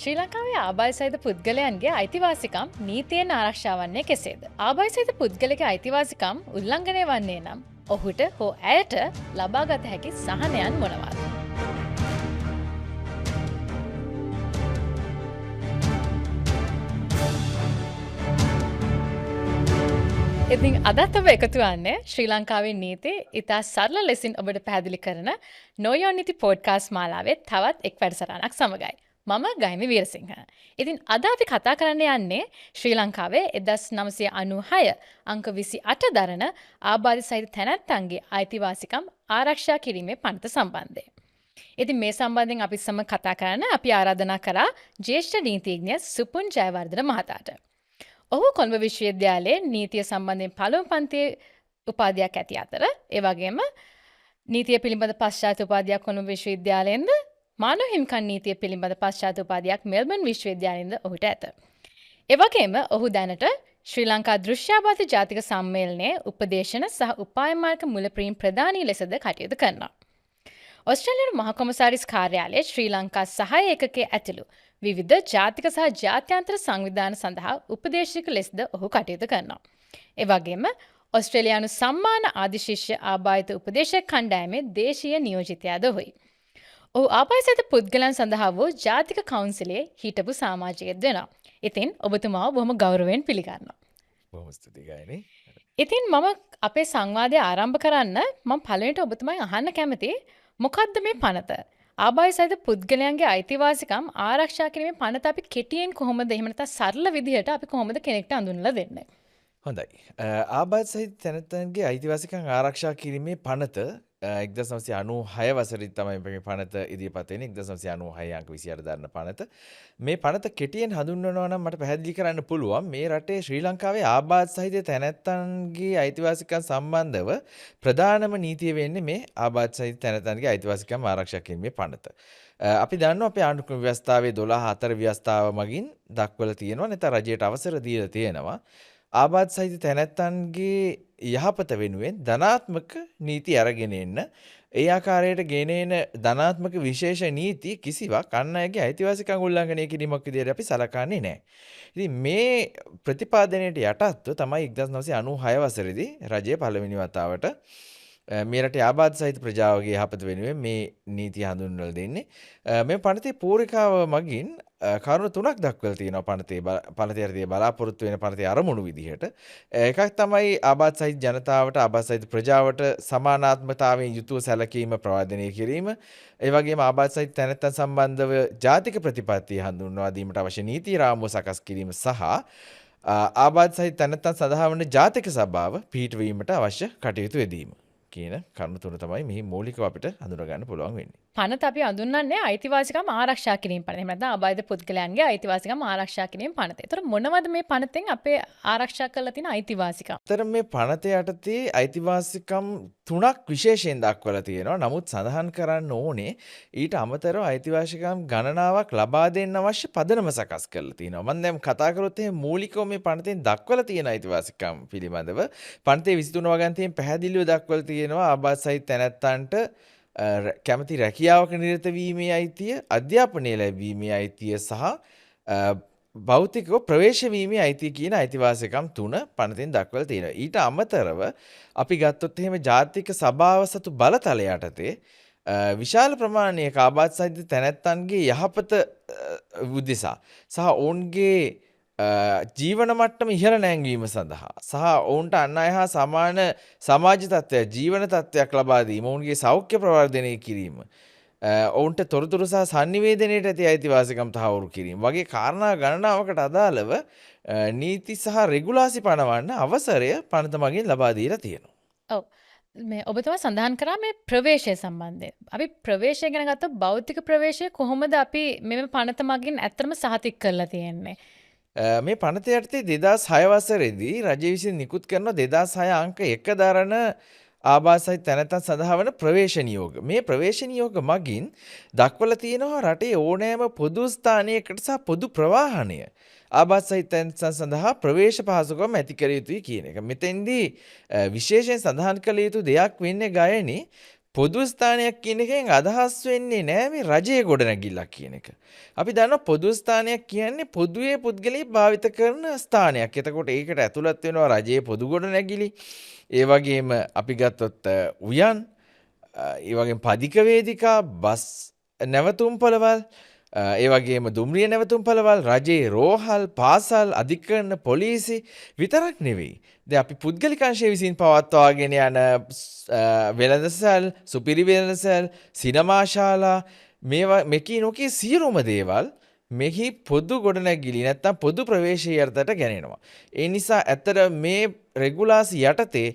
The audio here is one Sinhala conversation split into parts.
ශ්‍රී ලංකාවේ ආබාධ සහිත පුද්ගලයන්ගේ අයිතිවාසිකම් නීතියෙන් ආරක්ෂා වන්නේ කෙසේද? ආබාධ සහිත පුද්ගලගේ අයිතිවාසිකම් උල්ලංඝනය වන්නේ නම් ඔහුට හෝ ඇයට ලබාගත හැකි සහනයන් මොනවාද? ඉතින් අදත් ඔබ එකතු වන්නේ ශ්‍රී ලංකාවේ නීති ඉතා සරල ලෙසින් ඔබට පැහැදිලි කරන නොයෝ නීති පොඩ්කාස්ට් මාලාවේ තවත් එක් වැඩසටහනක් සමගයි. මම ගයිමි වීරසිංහ. ඉතින් අද අපි කතා කරන්න යන්නේ ශ්‍රී ලංකාවේ 1996 අංක 28 දරන ආබාධ සහිත තැනැත්තන්ගේ අයිතිවාසිකම් ආරක්ෂා කිරීමේ පනත සම්බන්ධයෙන්. ඉතින් මේ සම්බන්ධයෙන් අපි සමග කතා කරන්න අපි ආරාධනා කරා ජ්‍යෙෂ්ඨ නීතිඥ සුපුන් ජයවර්ධන මහතාට. ඔහු කොළඹ විශ්වවිද්‍යාලයේ නීතිය සම්බන්ධයෙන් පළමු පන්තියේ උපාධියක් ඇති අතර ඒ වගේම නීතිය පිළිබඳ පශ්චාත් උපාධියක් කොළඹ විශ්වවිද්‍යාලයෙන්ද මානව හිමිකම් නීතිය පිළිබඳ පශ්චාත් උපාධියක් මෙල්බන් විශ්වවිද්‍යාලයෙන්ද ඔහුට ඇත. ඒ වගේම ඔහු දැනට ශ්‍රී ලංකා දෘශ්‍යාබාධ ජාතික සම්මේලනයේ උපදේශන සහ උපාය මාර්ග මුලපිරීම් ප්‍රධානී ලෙසද කටයුතු කරනවා. ඔස්ට්‍රේලියානු මහ කොමසාරිස් කාර්යාලයේ ශ්‍රී ලංකා සහාය ඒකකයේ ඇතුළු විවිධ ජාතික සහ ජාත්‍යන්තර සංවිධාන සඳහා උපදේශක ලෙසද ඔහු කටයුතු කරනවා. ඒ වගේම ඔස්ට්‍රේලියානු සම්මාන ආදිශිෂ්‍ය ආබාධිත උපදේශක කණ්ඩායමේ දේශීය නියෝජිතයාද ඔහුයි. ඔහු ආබාධ සහිත පුද්ගලයන් සඳහා වූ ජාතික කවුන්සිලයේ හිටපු සමාජිකයෙක් වෙනවා. ඉතින් ඔබතුමාව බොහොම ගෞරවයෙන් පිළිගන්නවා. බොහොම ස්තුතියි ගායනි. ඉතින් මම අපේ සංවාදය ආරම්භ කරන්න මම පළවෙනිට ඔබතුමායි අහන්න කැමති මොකද්ද මේ පනත? ආබාධ සහිත පුද්ගලයන්ගේ අයිතිවාසිකම් ආරක්ෂා කිරීමේ පනත අපි කෙටියෙන් කොහොමද එහෙම නැත්නම් සරල විදිහට අපි කොහොමද කෙනෙක්ට අඳුන්ලා දෙන්නේ? හොඳයි. ආබාධ සහිත තැනැත්තන්ගේ අයිතිවාසිකම් ආරක්ෂා කිරීමේ පනත 1996 වසරේ තමයි මේ පනත ඉදිරිපත් වෙන්නේ. 1996 අංක 28 දරන පනත. මේ පනත කෙටියෙන් හඳුන්වනවා නම් මට පැහැදිලි කරන්න පුළුවන් මේ රටේ ශ්‍රී ලංකාවේ ආබාධ සහිත තැනැත්තන්ගේ අයිතිවාසිකම් සම්බන්ධව ප්‍රධානම නීතිය වෙන්නේ මේ ආබාධ සහිත තැනැත්තන්ගේ අයිතිවාසිකම් ආරක්ෂා කිරීමේ පනත. අපි දන්නවා අපේ ආණ්ඩුක්‍රම ව්‍යවස්ථාවේ 12 ව්‍යවස්ථාව මගින් දක්වලා තියෙනවා නැත්නම් රජයට අවසර දීලා තියෙනවා. ආබාධ සහිත තැනැත්තන්ගේ යහපත වෙනුවෙන් ධනාත්මක නීති අරගෙන එන්න ඒ ආකාරයට ගෙනෙන ධනාත්මක විශේෂ නීති කිසිවක් අන් අයගේ අයිතිවාසිකම් උල්ලංඝනය කිරීමක් විදිහට අපි සලකන්නේ නැහැ. ඉතින් මේ ප්‍රතිපාදනයට යටත්ව තමයි 1996 වසරේදී රජය පළවෙනි වතාවට මේ රටේ ආබාධ සහිත ප්‍රජාවගේ යහපත වෙනුවෙන් මේ නීතිය හඳුන්වලා දෙන්නේ. මේ පනතේ පූරිකාව මගින් කරුණු තුනක් දක්වලා තියෙනවා පනතේ බලාපොරොත්තු වෙන පනතේ අරමුණු විදිහට. එකක් තමයි ආබාධ සහිත ජනතාවට ආබාධ සහිත ප්‍රජාවට සමානාත්මතාවයෙන් යුතුව සැලකීම ප්‍රවර්ධනය කිරීම. ඒ වගේම ආබාධ සහිත තැනැත්තන් සම්බන්ධව ජාතික ප්‍රතිපත්තිය හඳුන්වා දීමට අවශ්‍ය නීති රාමුව සකස් කිරීම සහ ආබාධ සහිත තැනැත්තන් සඳහා වන ජාතික සභාව පිහිටවීමට අවශ්‍ය කටයුතු යෙදීම කියන කරුණු තුන තමයි මේ මූලිකව අපිට හඳුනා ගන්න පුළුවන් වෙන්නේ. පනත අපි අඳුන්වන්නේ අයිතිවාසිකම් ආරක්ෂා කිරීම පනත. එහෙම නැත්නම් ආබාධ පුද්ගලයන්ගේ අයිතිවාසිකම් ආරක්ෂා කිරීම පනත. ඒතර මොනවද මේ පනතෙන් අපේ ආරක්ෂා කරලා තියෙන අයිතිවාසිකම්? අතර මේ පනත යටතේ අයිතිවාසිකම් තුනක් විශේෂයෙන් දක්වලා තියෙනවා. නමුත් සඳහන් කරන්න ඕනේ ඊට අමතරව අයිතිවාසිකම් ගණනාවක් ලබා දෙන්න අවශ්‍ය පදනම සකස් කරලා තියෙනවා. මම දැන් කතා කරොත් එහෙනම් මූලිකව මේ පනතෙන් දක්වලා තියෙන අයිතිවාසිකම් පිළිබඳව පනතේ 23 වගන්තියෙන් පැහැදිලිව දක්වලා තියෙනවා ආබාධ සහිත තැනැත්තන්ට කැමති රැකියාවක නිරත වීමේ අයිතිය, අධ්‍යාපනය ලැබීමේ අයිතිය සහ භෞතිකව ප්‍රවේශ වීමේ අයිතිය කියන අයිතිවාසිකම් තුන පනතෙන් දක්වලා තියෙනවා. ඊට අමතරව අපි ගත්තොත් එහෙම ජාතික සභාව සතු බලතල යටතේ විශාල ප්‍රමාණයක ආබාධ සහිත තැනැත්තන්ගේ යහපත උදෙසා සහ ඔවුන්ගේ ජීවන මට්ටම ඉහළ නැංවීම සඳහා සහ ඔවුන්ට අන් අය හා සමාන සමාජ තත්ත්වයක් ජීවන තත්ත්වයක් ලබා දීම ඔවුන්ගේ සෞඛ්‍ය ප්‍රවර්ධනය කිරීම ඔවුන්ට තොරතුරු සහ sannivedanayට ඇති අයිතිවාසිකම් තහවුරු කිරීම වගේ කාරණා ගණනාවකට අදාළව නීති සහ රෙගුලාසි පනවන්න අවසරය පනත මගින් ලබා දීලා තියෙනවා. ඔව්. මේ ඔබතුමා සඳහන් කරා මේ ප්‍රවේශය සම්බන්ධයෙන්. අපි ප්‍රවේශය ගැන ගත්තොත් භෞතික ප්‍රවේශය කොහොමද අපි මේ පනත මගින් ඇත්තටම සහතික කරලා තියෙන්නේ? මේ පනත යටතේ 2006 වසරේදී රජය විසින් නිකුත් කරන 2006 අංක 1 දරන ආබාධ සහිත තැනැත්තන් සඳහා වන ප්‍රවේශ නියෝග. මේ ප්‍රවේශ නියෝග මගින් දක්වලා තියෙනවා රටේ ඕනෑම පොදු ස්ථානයකට සහ පොදු ප්‍රවාහනය ආබාධ සහිත තැනැත්තන් සඳහා ප්‍රවේශ පහසුකම් ඇති කර යුතුයි කියන එක. මෙතෙන්දී විශේෂයෙන් සඳහන් කළ යුතු දෙයක් වෙන්නේ ගයනේ පොදු ස්ථානයක් කියන එකෙන් අදහස් වෙන්නේ නෑ මේ රජයේ ගොඩනැගිල්ලක් කියන එක. අපි දන්නවා පොදු ස්ථානයක් කියන්නේ පොදුවේ පුද්ගලයෙක් භාවිත කරන ස්ථානයක්. එතකොට ඒකට ඇතුළත් වෙනවා රජයේ පොදු ගොඩනැගිලි. ඒ වගේම අපි ගත්තොත් උයන්, ඒ වගේම පදික වේදිකා, බස් නැවතුම් පළවල්, ඒ වගේම දුම්රිය නැවතුම් පළවල්, රජයේ රෝහල්, පාසල්, අධිකරණ, පොලිසි විතරක් නෙවෙයි. දැන් අපි පුද්ගලික අංශය විසින් පවත්වාගෙන යන වෙළඳසැල්, සුපිරි වෙළඳසැල්, සිනමා ශාලා මේවා මෙකී නොකී සියලුම දේවල් මෙහි පොදු ගොඩනැගිලි නැත්තම් පොදු ප්‍රවේශය යටතට ගැනෙනවා. ඒ නිසා ඇත්තට මේ රෙගුලාසි යටතේ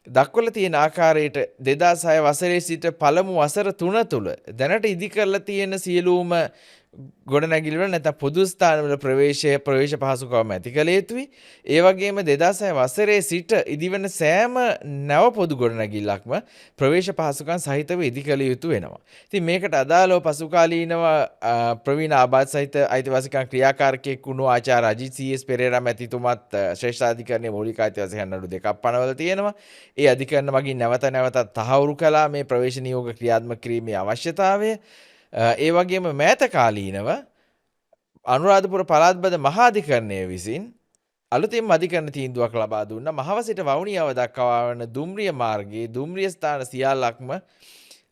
දක්වලා තියෙන ආකාරයට 2006 වසරේ සිට පළමු වසර 3 තුල දැනට ඉදි කරලා තියෙන සියලුම ගොඩනැගිලි වල නැත්නම් පොදු ස්ථානවල ප්‍රවේශ පහසුකම් ඇති කළ යුතුයි. ඒ වගේම 2006 වසරේ සිට ඉදිවන සෑම නව පොදු ගොඩනැගිල්ලක්ම ප්‍රවේශ පහසුකම් සහිතව ඉදි කළ යුතු වෙනවා. ඉතින් මේකට අදාළව පසුකාලීනව ප්‍රවීණ ආබාධ සහිත අයිතිවාසිකම් ක්‍රියාකාරකයෙක් වුණු ආචාර්ය අජිත් සී.එස්. පෙරේරා මැතිතුමත් ශ්‍රේෂ්ඨ අධිකරණයේ මූලික අයිතිවාසිකම් නඩු දෙකක් පනවලා තියෙනවා. ඒ අධිකරණ මගින් නැවත නැවතත් තහවුරු කළා මේ ප්‍රවේශ නියෝග ක්‍රියාත්මක කිරීමේ අවශ්‍යතාවය. ඒ වගේම මෑත කාලීනව අනුරාධපුර පළාත්බද මහාධිකරණය විසින් අලුතින් අධිකරණ තීන්දුවක් ලබා දුන්නා මහවසිට වවුනියාව දක්වා වන දුම්රිය මාර්ගයේ දුම්රිය ස්ථාන සියල්ලක්ම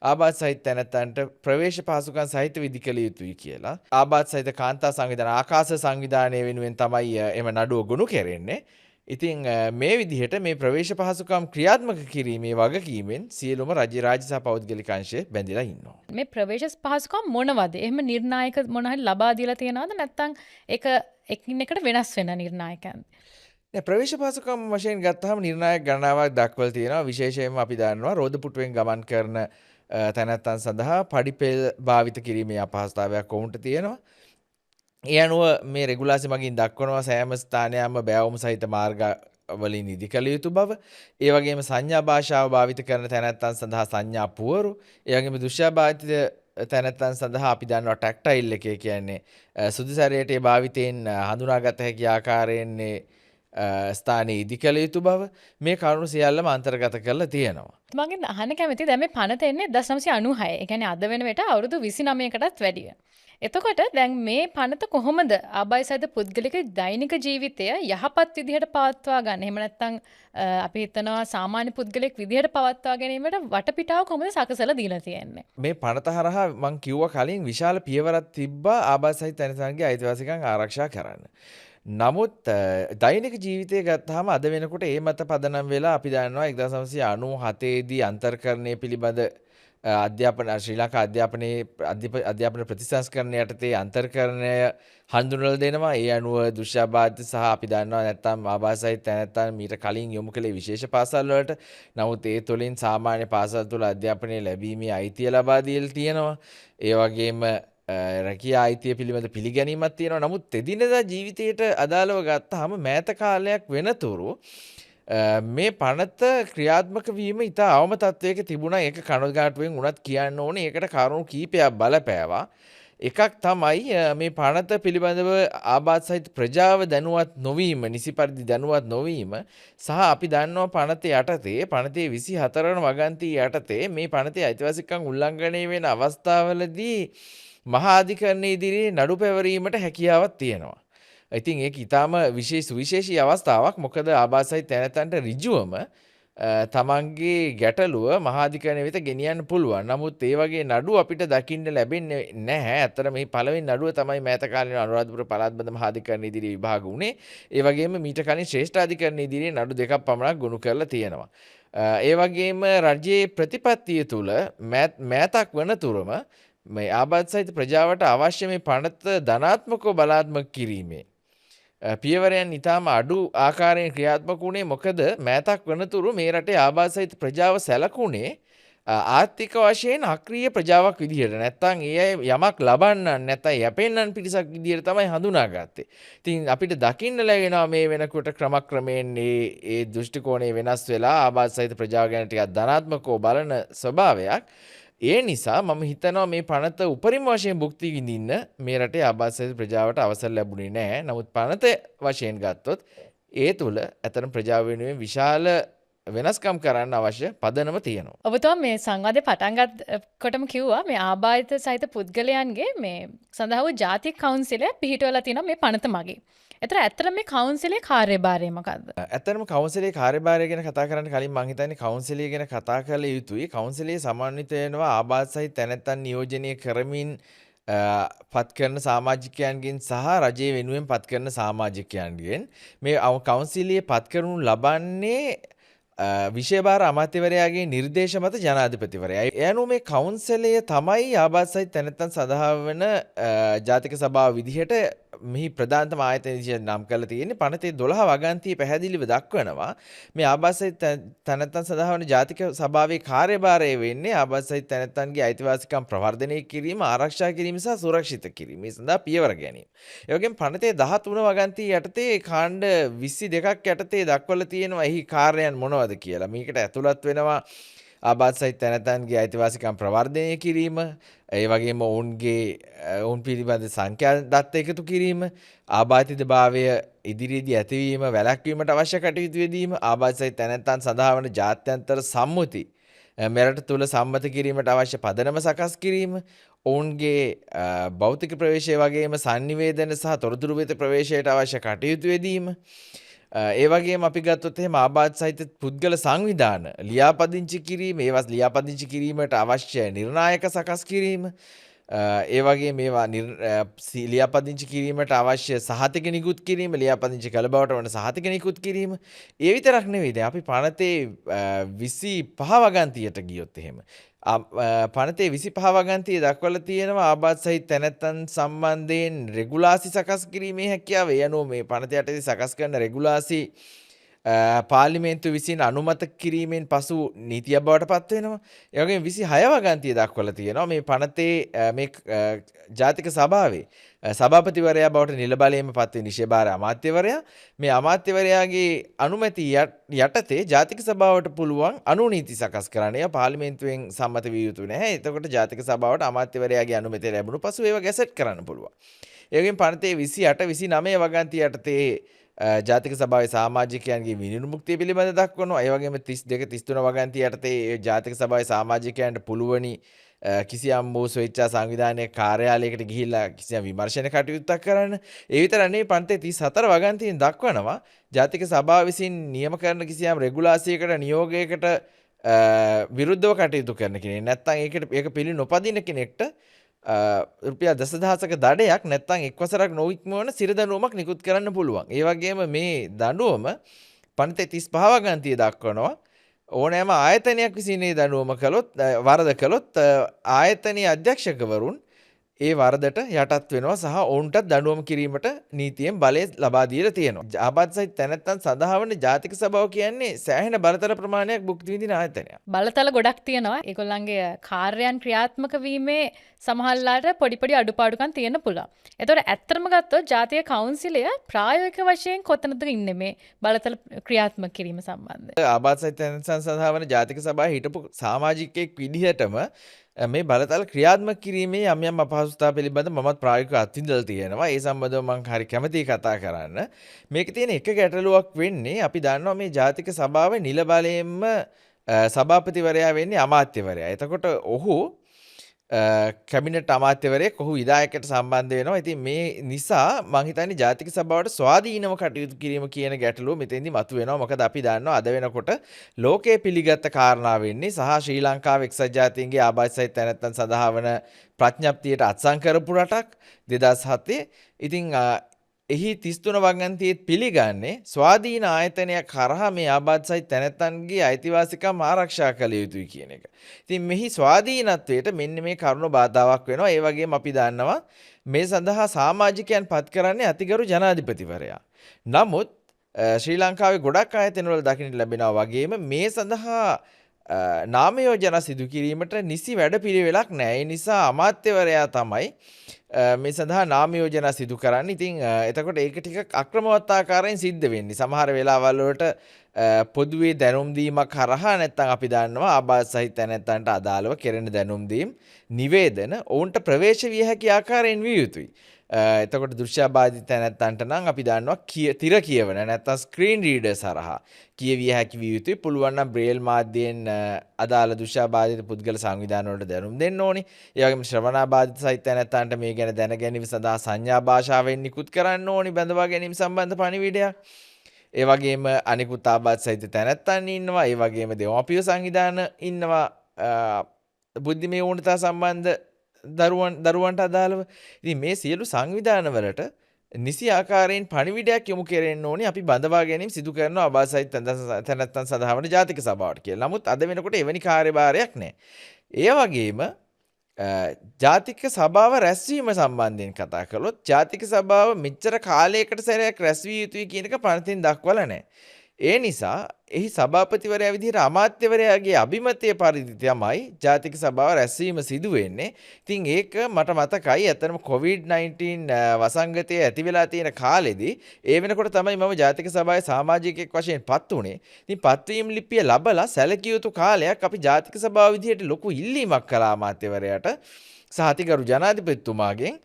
ආබාධ සහිත තැනැත්තන්ට ප්‍රවේශ පහසුකම් සහිත විදි කළ යුතුයි කියලා. ආබාධ සහිත කාන්තා සංවිධාන ආකාශ සංවිධානය වෙනුවෙන් තමයි එම නඩුව ගොනු කෙරෙන්නේ. ඉතින් මේ විදිහට මේ ප්‍රවේශ පහසුකම් ක්‍රියාත්මක කිරීමේ වගකීමෙන් සියලුම රාජ්‍ය සහ පෞද්ගලික අංශය බැඳිලා ඉන්නවා. මේ ප්‍රවේශ පහසුකම් මොනවද? එහෙම නිර්ණායක මොන හරි ලබා දීලා තියෙනවද නැත්නම් ඒක එකින් එකට වෙනස් වෙන නිර්ණායකයන්ද? ප්‍රවේශ පහසුකම් වශයෙන් ගත්තාම නිර්ණායක ගණනාවක් දක්වලා තියෙනවා. විශේෂයෙන්ම අපි දන්නවා රෝද පුටුවෙන් ගමන් කරන තැනැත්තන් සඳහා පඩිපෙළ භාවිත කිරීමේ අපහසුතාවයක් ඔවුන්ට තියෙනවා. ඒ අනුව මේ රෙගුලාසි මගින් දක්වනවා සෑම ස්ථානයක්ම බෑවුම් සහිත මාර්ග වලින් ඉදි කළ යුතු බව. ඒ වගේම සංඥා භාෂාව භාවිත කරන තැනැත්තන් සඳහා සංඥා පුවරු, ඒ වගේම දෘශ්‍යාභාවිත තැනැත්තන් සඳහා අපි දන්නවා ටැක්ටයිල් එකේ කියන්නේ සුදු සැරයටේ භාවිතයෙන් හඳුනාගත හැකි ආකාරයෙන් ස්ථානයේ ඉදි කළ යුතු බව මේ කරුණු සියල්ලම අන්තර්ගත කරලා තියෙනවා. මගෙන් අහන්න කැමති දැන් මේ පනත එන්නේ 1996. ඒ කියන්නේ අද වෙන විට අවුරුදු 29කටත් වැඩිය. එතකොට දැන් මේ පනත කොහොමද ආබාධ සහිත පුද්ගලික දෛනික ජීවිතය යහපත් විදිහට පවත්වා ගන්න? එහෙම නැත්නම් අපි හිතනවා සාමාන්‍ය පුද්ගලෙක් විදිහට පවත්වා ගැනීමට වටපිටාව කොහොමද සකසලා දීලා තියෙන්නේ? මේ පනත හරහා මම කිව්වා කලින් විශාල පියවරක් තිබ්බා ආබාධ සහිත තැනැත්තන්ගේ අයිතිවාසිකම් ආරක්ෂා කරන්න. නමුත් දෛනික ජීවිතය ගත්තාම අද වෙනකොට ඒ මත පදනම් වෙලා අපි දන්නවා 1997 දී අන්තර්කරණය පිළිබඳ ශ්‍රී ලංකා අධ්‍යාපන ප්‍රතිසංස්කරණය යටතේ අන්තර්කරණය හඳුන්වලා දෙනවා. ඒ අනුව දෘශ්‍යාබාධ සහ අපි දන්නවා නැත්තම් ආබාධ සහිත තැනැත්තන් මීට කලින් යොමු කළේ විශේෂ පාසල් වලට. නමුත් ඒ තුළින් සාමාන්‍ය පාසල් තුළ අධ්‍යාපනය ලැබීමේ අයිතිය ලබා දීලා තියෙනවා. ඒ වගේම රැකියා අයිතිය පිළිබඳ පිළිගැනීමක් තියෙනවා. නමුත් එදිනෙදා ජීවිතයට අදාළව ගත්තාම මෑත කාලයක් වෙනතුරු මේ පනත ක්‍රියාත්මක වීම ඉතා අවම තත්වයක තිබුණා. ඒක කනගාටුවෙන් උනත් කියන්න ඕනේ. ඒකට කාරණු කීපයක් බලපෑවා. එකක් තමයි මේ පනත පිළිබඳව ආබාධ සහිත ප්‍රජාව දැනුවත් නොවීම, නිසි පරිදි දැනුවත් නොවීම සහ අපි දන්නවා පනතේ යටතේ පනතේ 24 වන වගන්තිය යටතේ මේ පනතේ අයිතිවාසිකම් උල්ලංඝනය වෙන අවස්ථාවලදී මහා අධිකරණයේ ඉදිරියේ නඩු පැවරීමට හැකියාවක් තියෙනවා. ඉතින් ඒක ඊටාම විශේෂී අවස්ථාවක්. මොකද ආබාධ සහිත තැනැත්තන්ට ඍජුවම තමන්ගේ ගැටලුව මහා අධිකරණය වෙත ගෙනියන්න පුළුවන්. නමුත් ඒ වගේ නඩු අපිට දකින්න ලැබෙන්නේ නැහැ. අතර මේ පළවෙනි නඩුව තමයි මෑත කාලේ අනුරාධපුර පළාත්බද මහා අධිකරණයේ ඉදිරියේ විභාග වුණේ. ඒ වගේම මීට කලින් ශ්‍රේෂ්ඨ අධිකරණයේ ඉදිරියේ නඩු දෙකක් පමණක් ගොනු කරලා තියෙනවා. ඒ වගේම රජයේ ප්‍රතිපත්තිය තුල මෑතක් වනතුරුම මේ ආබාධ සහිත ප්‍රජාවට අවශ්‍ය මේ පනත ධනාත්මකව බලාත්මක කිරීමේ පියවරයන් ඉතාම අඩු ආකාරයෙන් ක්‍රියාත්මක වුණේ. මොකද මෑතක් වනතුරු මේ රටේ ආබාධ සහිත ප්‍රජාව සැලකුණේ ආර්ථික වශයෙන් අක්‍රීය ප්‍රජාවක් විදිහට. නැත්තම් ඒ අය යමක් ලබන්නන් නැත්නම් යැපෙන්නන් පිරිසක් විදිහට තමයි හඳුනාගත්තේ. ඉතින් අපිට දකින්න ලැබෙනවා මේ වෙනකොට ක්‍රමක්‍රමයෙන් ඒ දෘෂ්ටි කෝණය වෙනස් වෙලා ආබාධ සහිත ප්‍රජාව ගැන ටිකක් ධනාත්මකව බලන ස්වභාවයක්. ඒ නිසා මම හිතනවා මේ පනත උපරිම වශයෙන් භුක්ති විඳින්න මේ රටේ ආබාධ සහිත ප්‍රජාවට අවසර ලැබුණේ නැහැ. නමුත් පනත වශයෙන් ගත්තොත් ඒ තුල ඇතන ප්‍රජාව වෙනුවෙන් විශාල වෙනස්කම් කරන්න අවශ්‍ය පදනම තියෙනවා. ඔබතුමා මේ සංවාදය පටන්ගත්කොටම කිව්වා මේ ආබාධිත සහිත පුද්ගලයන්ගේ මේ සඳහා වූ ජාතික කවුන්සිලය පිහිටුවලා තියෙනවා මේ පනත මගින්. එතන ඇත්තට මේ කවුන්සිලේ කාර්යභාරය මොකක්ද? ඇත්තටම කවුන්සිලේ කාර්යභාරය ගැන කතා කරන්න කලින් මම හිතන්නේ කවුන්සිලය ගැන කතා කළ යුතුයි. කවුන්සිලයේ සමන්විත වෙනවා ආබාධ සහිත තැනැත්තන් නියෝජනය කරමින් පත් කරන සමාජිකයන්ගෙන් සහ රජයේ වෙනුවෙන් පත් කරන සමාජිකයන්ගෙන් මේ කවුන්සිලයේ පත් කරනු ලබන්නේ විශේෂ අමාත්‍යවරයාගේ නිර්දේශ මත ජනාධිපතිවරයා. එයනු මේ කවුන්සිලය තමයි ආබාධ සහිත තැනැත්තන් සඳහා වන ජාතික සභාව විදිහට මෙහි ප්‍රධානතම ආයතන විදිහට නම් කරලා තියෙන්නේ. පනතේ 12 වගන්තියේ පැහැදිලිව දක්වනවා මේ ආබාධ සහිත තැනැත්තන් සඳහා වන ජාතික සභාවේ කාර්යභාරය වෙන්නේ ආබාධ සහිත තැනැත්තන්ගේ අයිතිවාසිකම් ප්‍රවර්ධනය කිරීම, ආරක්ෂා කිරීම සහ සුරක්ෂිත කිරීම. මේ සඳහා පියවර ගැනීම. ඒ වගේම පනතේ 13 වගන්තිය යටතේ කාණ්ඩ 22ක් යටතේ දක්වලා තියෙනවා එහි කාර්යයන් මොනවද කියලා. මේකට ඇතුළත් වෙනවා ආබාධ සහිත තැනැත්තන්ගේ අයිතිවාසිකම් ප්‍රවර්ධනය කිරීම, ඒ වගේම ඔවුන් පිළිබඳ සංඛ්‍යා දත්ත එකතු කිරීම, ආබාධිතභාවය ඉදිරියේදී ඇතිවීම වැළැක්වීමට අවශ්‍ය කටයුතු යෙදීම, ආබාධ සහිත තැනැත්තන් සඳහා වන ජාත්‍යන්තර සම්මුති මෙරට තුළ සම්මත කිරීමට අවශ්‍ය පදනම සකස් කිරීම, ඔවුන්ගේ භෞතික ප්‍රවේශය වගේම sannivedana සහ තොරතුරු වෙත ප්‍රවේශයට අවශ්‍ය කටයුතු යෙදීම, ඒ වගේම අපි ගත්තොත් එහෙම ආබාධ සහිත පුද්ගල සංවිධාන ලියාපදිංචි කිරීම, ඒවා ලියාපදිංචි කිරීමට අවශ්‍ය නිර්ණායක සකස් කිරීම, ඒ වගේ මේවා ලියාපදිංචි කිරීමට අවශ්‍ය සහතික නිකුත් කිරීම, ලියාපදිංචි කළ බවට වන සහතික නිකුත් කිරීම. ඒ විතරක් නෙවෙයි. දැන් අපි පනතේ 25 වගන්තියට ගියොත් එහෙම පනතේ 25 වගන්තියේ දක්වලා තියෙනවා ආබාධ සහිත තැනැත්තන් සම්බන්ධයෙන් රෙගුලාසි සකස් කිරීමේ හැකියාව. ඒ අනුව මේ පනත යටතේ සකස් කරන රෙගුලාසි පාර්ලිමේන්තුව විසින් අනුමත කිරීමෙන් පසු නීතියක් බවට පත් වෙනවා. ඒ වගේම 26 වගන්තිය දක්වලා තියෙනවා මේ පනතේ මේ ජාතික සභාවේ සභාපතිවරයා බවට නිල බලයෙන්ම පත් වෙන නිශේභාර අමාත්‍යවරයා මේ අමාත්‍යවරයාගේ අනුමැතිය යටතේ ජාතික සභාවට පුළුවන් අනුනීති සකස් කරන්න. ඒවා පාර්ලිමේන්තුවෙන් සම්මත විය යුතු නැහැ. එතකොට ජාතික සභාවට අමාත්‍යවරයාගේ අනුමැතිය ලැබුණු පසු ඒවා ගැසට් කරන්න පුළුවන්. ඒ වගේම පනතේ 28 29 වගන්තිය යටතේ ජාතික සභාවේ සමාජිකයන්ගේ විනිර්මුක්තිය පිළිබඳ දක්වනවා. ඒ වගේම 32 33 වගන්තිය යටතේ ජාතික සභාවේ සමාජිකයන්ට පුළුවනි කිසියම් වූ ස්වේච්ඡා සංවිධානයක කාර්යාලයකට ගිහිල්ලා කිසියම් විමර්ශන කටයුත්තක් කරන්න. ඒ විතර නෙවෙයි පන්තේ 34 වගන්තියෙන් දක්වනවා ජාතික සභාව විසින් නියම කරන කිසියම් රෙගුලාසියකට නියෝගයකට විරුද්ධව කටයුතු කරන කෙනෙක් නැත්නම් ඒක පිළි නොපදින කෙනෙක්ට රුපියල් 10000ක දඩයක් නැත්නම් එක් වසරක් නොඉක්මවන සිරදඬුවමක් නිකුත් කරන්න පුළුවන්. ඒ වගේම මේ දඬුවම පනතේ 35 වගන්තිය දක්වනවා ඕනෑම ආයතනයක් විසින් මේ දඬුවම කළොත් වරද කළොත් ආයතනයේ අධ්‍යක්ෂකවරුන් ඒ වරදට යටත් වෙනවා සහ ඔවුන්ටත් දඬුවම් කිරීමට නීතියෙන් බලය ලබා දීලා තියෙනවා. ආබාධ සහිත තැනැත්තන් සඳහා වන ජාතික සභාව කියන්නේ සෑහෙන බලතල ප්‍රමාණයක් භුක්ති විඳින ආයතනයක්. බලතල ගොඩක් තියෙනවා. ඒගොල්ලන්ගේ කාර්යයන් ක්‍රියාත්මක වීමේ සමහරලාට පොඩි අඩුපාඩුකම් තියෙන්න පුළුවන්. ඒතකොට ඇත්තටම ගත්තොත් ජාතික කවුන්සිලය ප්‍රායෝගික වශයෙන් කොතනද ඉන්නේ මේ බලතල ක්‍රියාත්මක කිරීම සම්බන්ධයෙන්? ආබාධ සහිත තැනැත්තන් සඳහා වන ජාතික සභාවේ හිටපු සමාජිකයෙක් විදිහටම මේ බලතල ක්‍රියාත්මක කිරීමේ යම් අපහසුතා පිළිබඳ මමත් ප්‍රායෝගිකව අත්විඳලා තියෙනවා. ඒ සම්බන්ධව මම හරි කැමතියි කතා කරන්න. මේකේ තියෙන එක ගැටලුවක් වෙන්නේ අපි දන්නවා මේ ජාතික සභාවේ නිල බලයෙන්ම සභාපතිවරයා වෙන්නේ අමාත්‍යවරයා. එතකොට ඔහු කැබිනට් අමාත්‍යවරයෙක් ඔහු විධායකයට සම්බන්ධ වෙනවා. ඉතින් මේ නිසා මම හිතන්නේ ජාතික සභාවට ස්වාධීනව කටයුතු කිරීම කියන ගැටලුව මෙතෙන්දි මතුවෙනවා. මොකද අපි දන්නවා අද වෙනකොට ලෝකයේ පිළිගත් කාරණා වෙන්නේ සහ ශ්‍රී ලංකාවේ එක්සත් ජාතීන්ගේ ආබාධ සහිත තැනැත්තන් සඳහා වන ප්‍රඥප්තියට අත්සන් කරපු රටක් 2007. ඉතින් එහි 33 වගන්තියේ පිළිගන්නේ ස්වාධීන ආයතනයක් කරා මේ ආබාධ සහිත තැනැත්තන්ගේ අයිතිවාසිකම් ආරක්ෂා කළ යුතුයි කියන එක. ඉතින් මෙහි ස්වාධීනත්වයට මෙන්න මේ කරුණ බාධාවක් වෙනවා. ඒ වගේම අපි දන්නවා මේ සඳහා සමාජිකයන් පත් කරන්නේ අතිගරු ජනාධිපතිවරයා. නමුත් ශ්‍රී ලංකාවේ ගොඩක් ආයතනවල දකින්න ලැබෙනවා වගේම මේ සඳහා නාම යෝජනා සිදු කිරීමට නිසි වැඩපිළිවෙලක් නැහැ. ඒ නිසා අමාත්‍යවරයා තමයි මේ සඳහා නාම යෝජනා සිදු කරන්න. ඉතින් එතකොට ඒක ටිකක් අක්‍රමවත් ආකාරයෙන් සිද්ධ වෙන්නේ. සමහර වෙලාවල් වලට පොදුවේ දැනුම් දීමක් හරහා නැත්නම් අපි දන්නවා ආබාධ සහිත තැනැත්තන්ට අදාළව කෙරෙන දැනුම් දීම් නිවේදන ඔවුන්ට ප්‍රවේශ විය හැකි ආකාරයෙන් විය යුතුයි. එතකොට දෘශ්‍යාබාධිත තැනැත්තන්ට නම් අපි දන්නවා තිර කියවන නැත්නම් ස්ක්‍රීන් රීඩර්ස් හරහා කියවිය හැකි විය යුතුයි. පුළුවන් නම් බ්‍රේල් මාධ්‍යයෙන් අදාළ දෘශ්‍යාබාධිත පුද්ගල සංවිධාන වලට දැනුම් දෙන්න ඕනේ. ඒ වගේම ශ්‍රවණාබාධිත සහිත තැනැත්තන්ට මේ ගැන දැන ගැනීම සඳහා සංඥා භාෂාවෙන් නිකුත් කරන්න ඕනේ බඳවා ගැනීම සම්බන්ධ පණිවිඩයක්. ඒ වගේම අනිකුත් ආබාධ සහිත තැනැත්තන් ඉන්නවා. ඒ වගේම දෙමාපිය සංවිධාන ඉන්නවා. බුද්ධිමය වුණතා සම්බන්ධ දරුවන්ට අදාළව. ඉතින් මේ සියලු සංවිධානවලට නිසි ආකාරයෙන් පණිවිඩයක් යොමු කෙරෙන්න ඕනේ අපි බඳවා ගැනීම සිදු කරන ආබාධ සහිත තැනැත්තන් සඳහා වන ජාතික සභාවට කියලා. නමුත් අද වෙනකොට එවැනි කාර්යභාරයක් නැහැ. ඒ වගේම ජාතික සභාව රැස්වීම සම්බන්ධයෙන් කතා කළොත් ජාතික සභාව මෙච්චර කාලයකට සැරයක් රැස්විය යුතුයි කියන එක පනතින් දක්වලා නැහැ. ඒ නිසා එහි සභාපතිවරයා විදිහට අමාත්‍යවරයාගේ අභිමතය පරිදි තමයි ජාතික සභාව රැස්වීම සිදු වෙන්නේ. ඉතින් ඒක මට මතකයි ඇත්තටම COVID-19 වසංගතය ඇති වෙලා තියෙන කාලෙදී ඒ වෙනකොට තමයි මම ජාතික සභාවේ සමාජිකයෙක් වශයෙන් පත් වුණේ. ඉතින් පත්වීම් ලිපිය ලබලා සැලකිය යුතු කාලයක් අපි ජාතික සභාව විදිහට ලොකු ඉල්ලීමක් කළා අමාත්‍යවරයාට සහතිකරු ජනාධිපතිතුමාගෙන්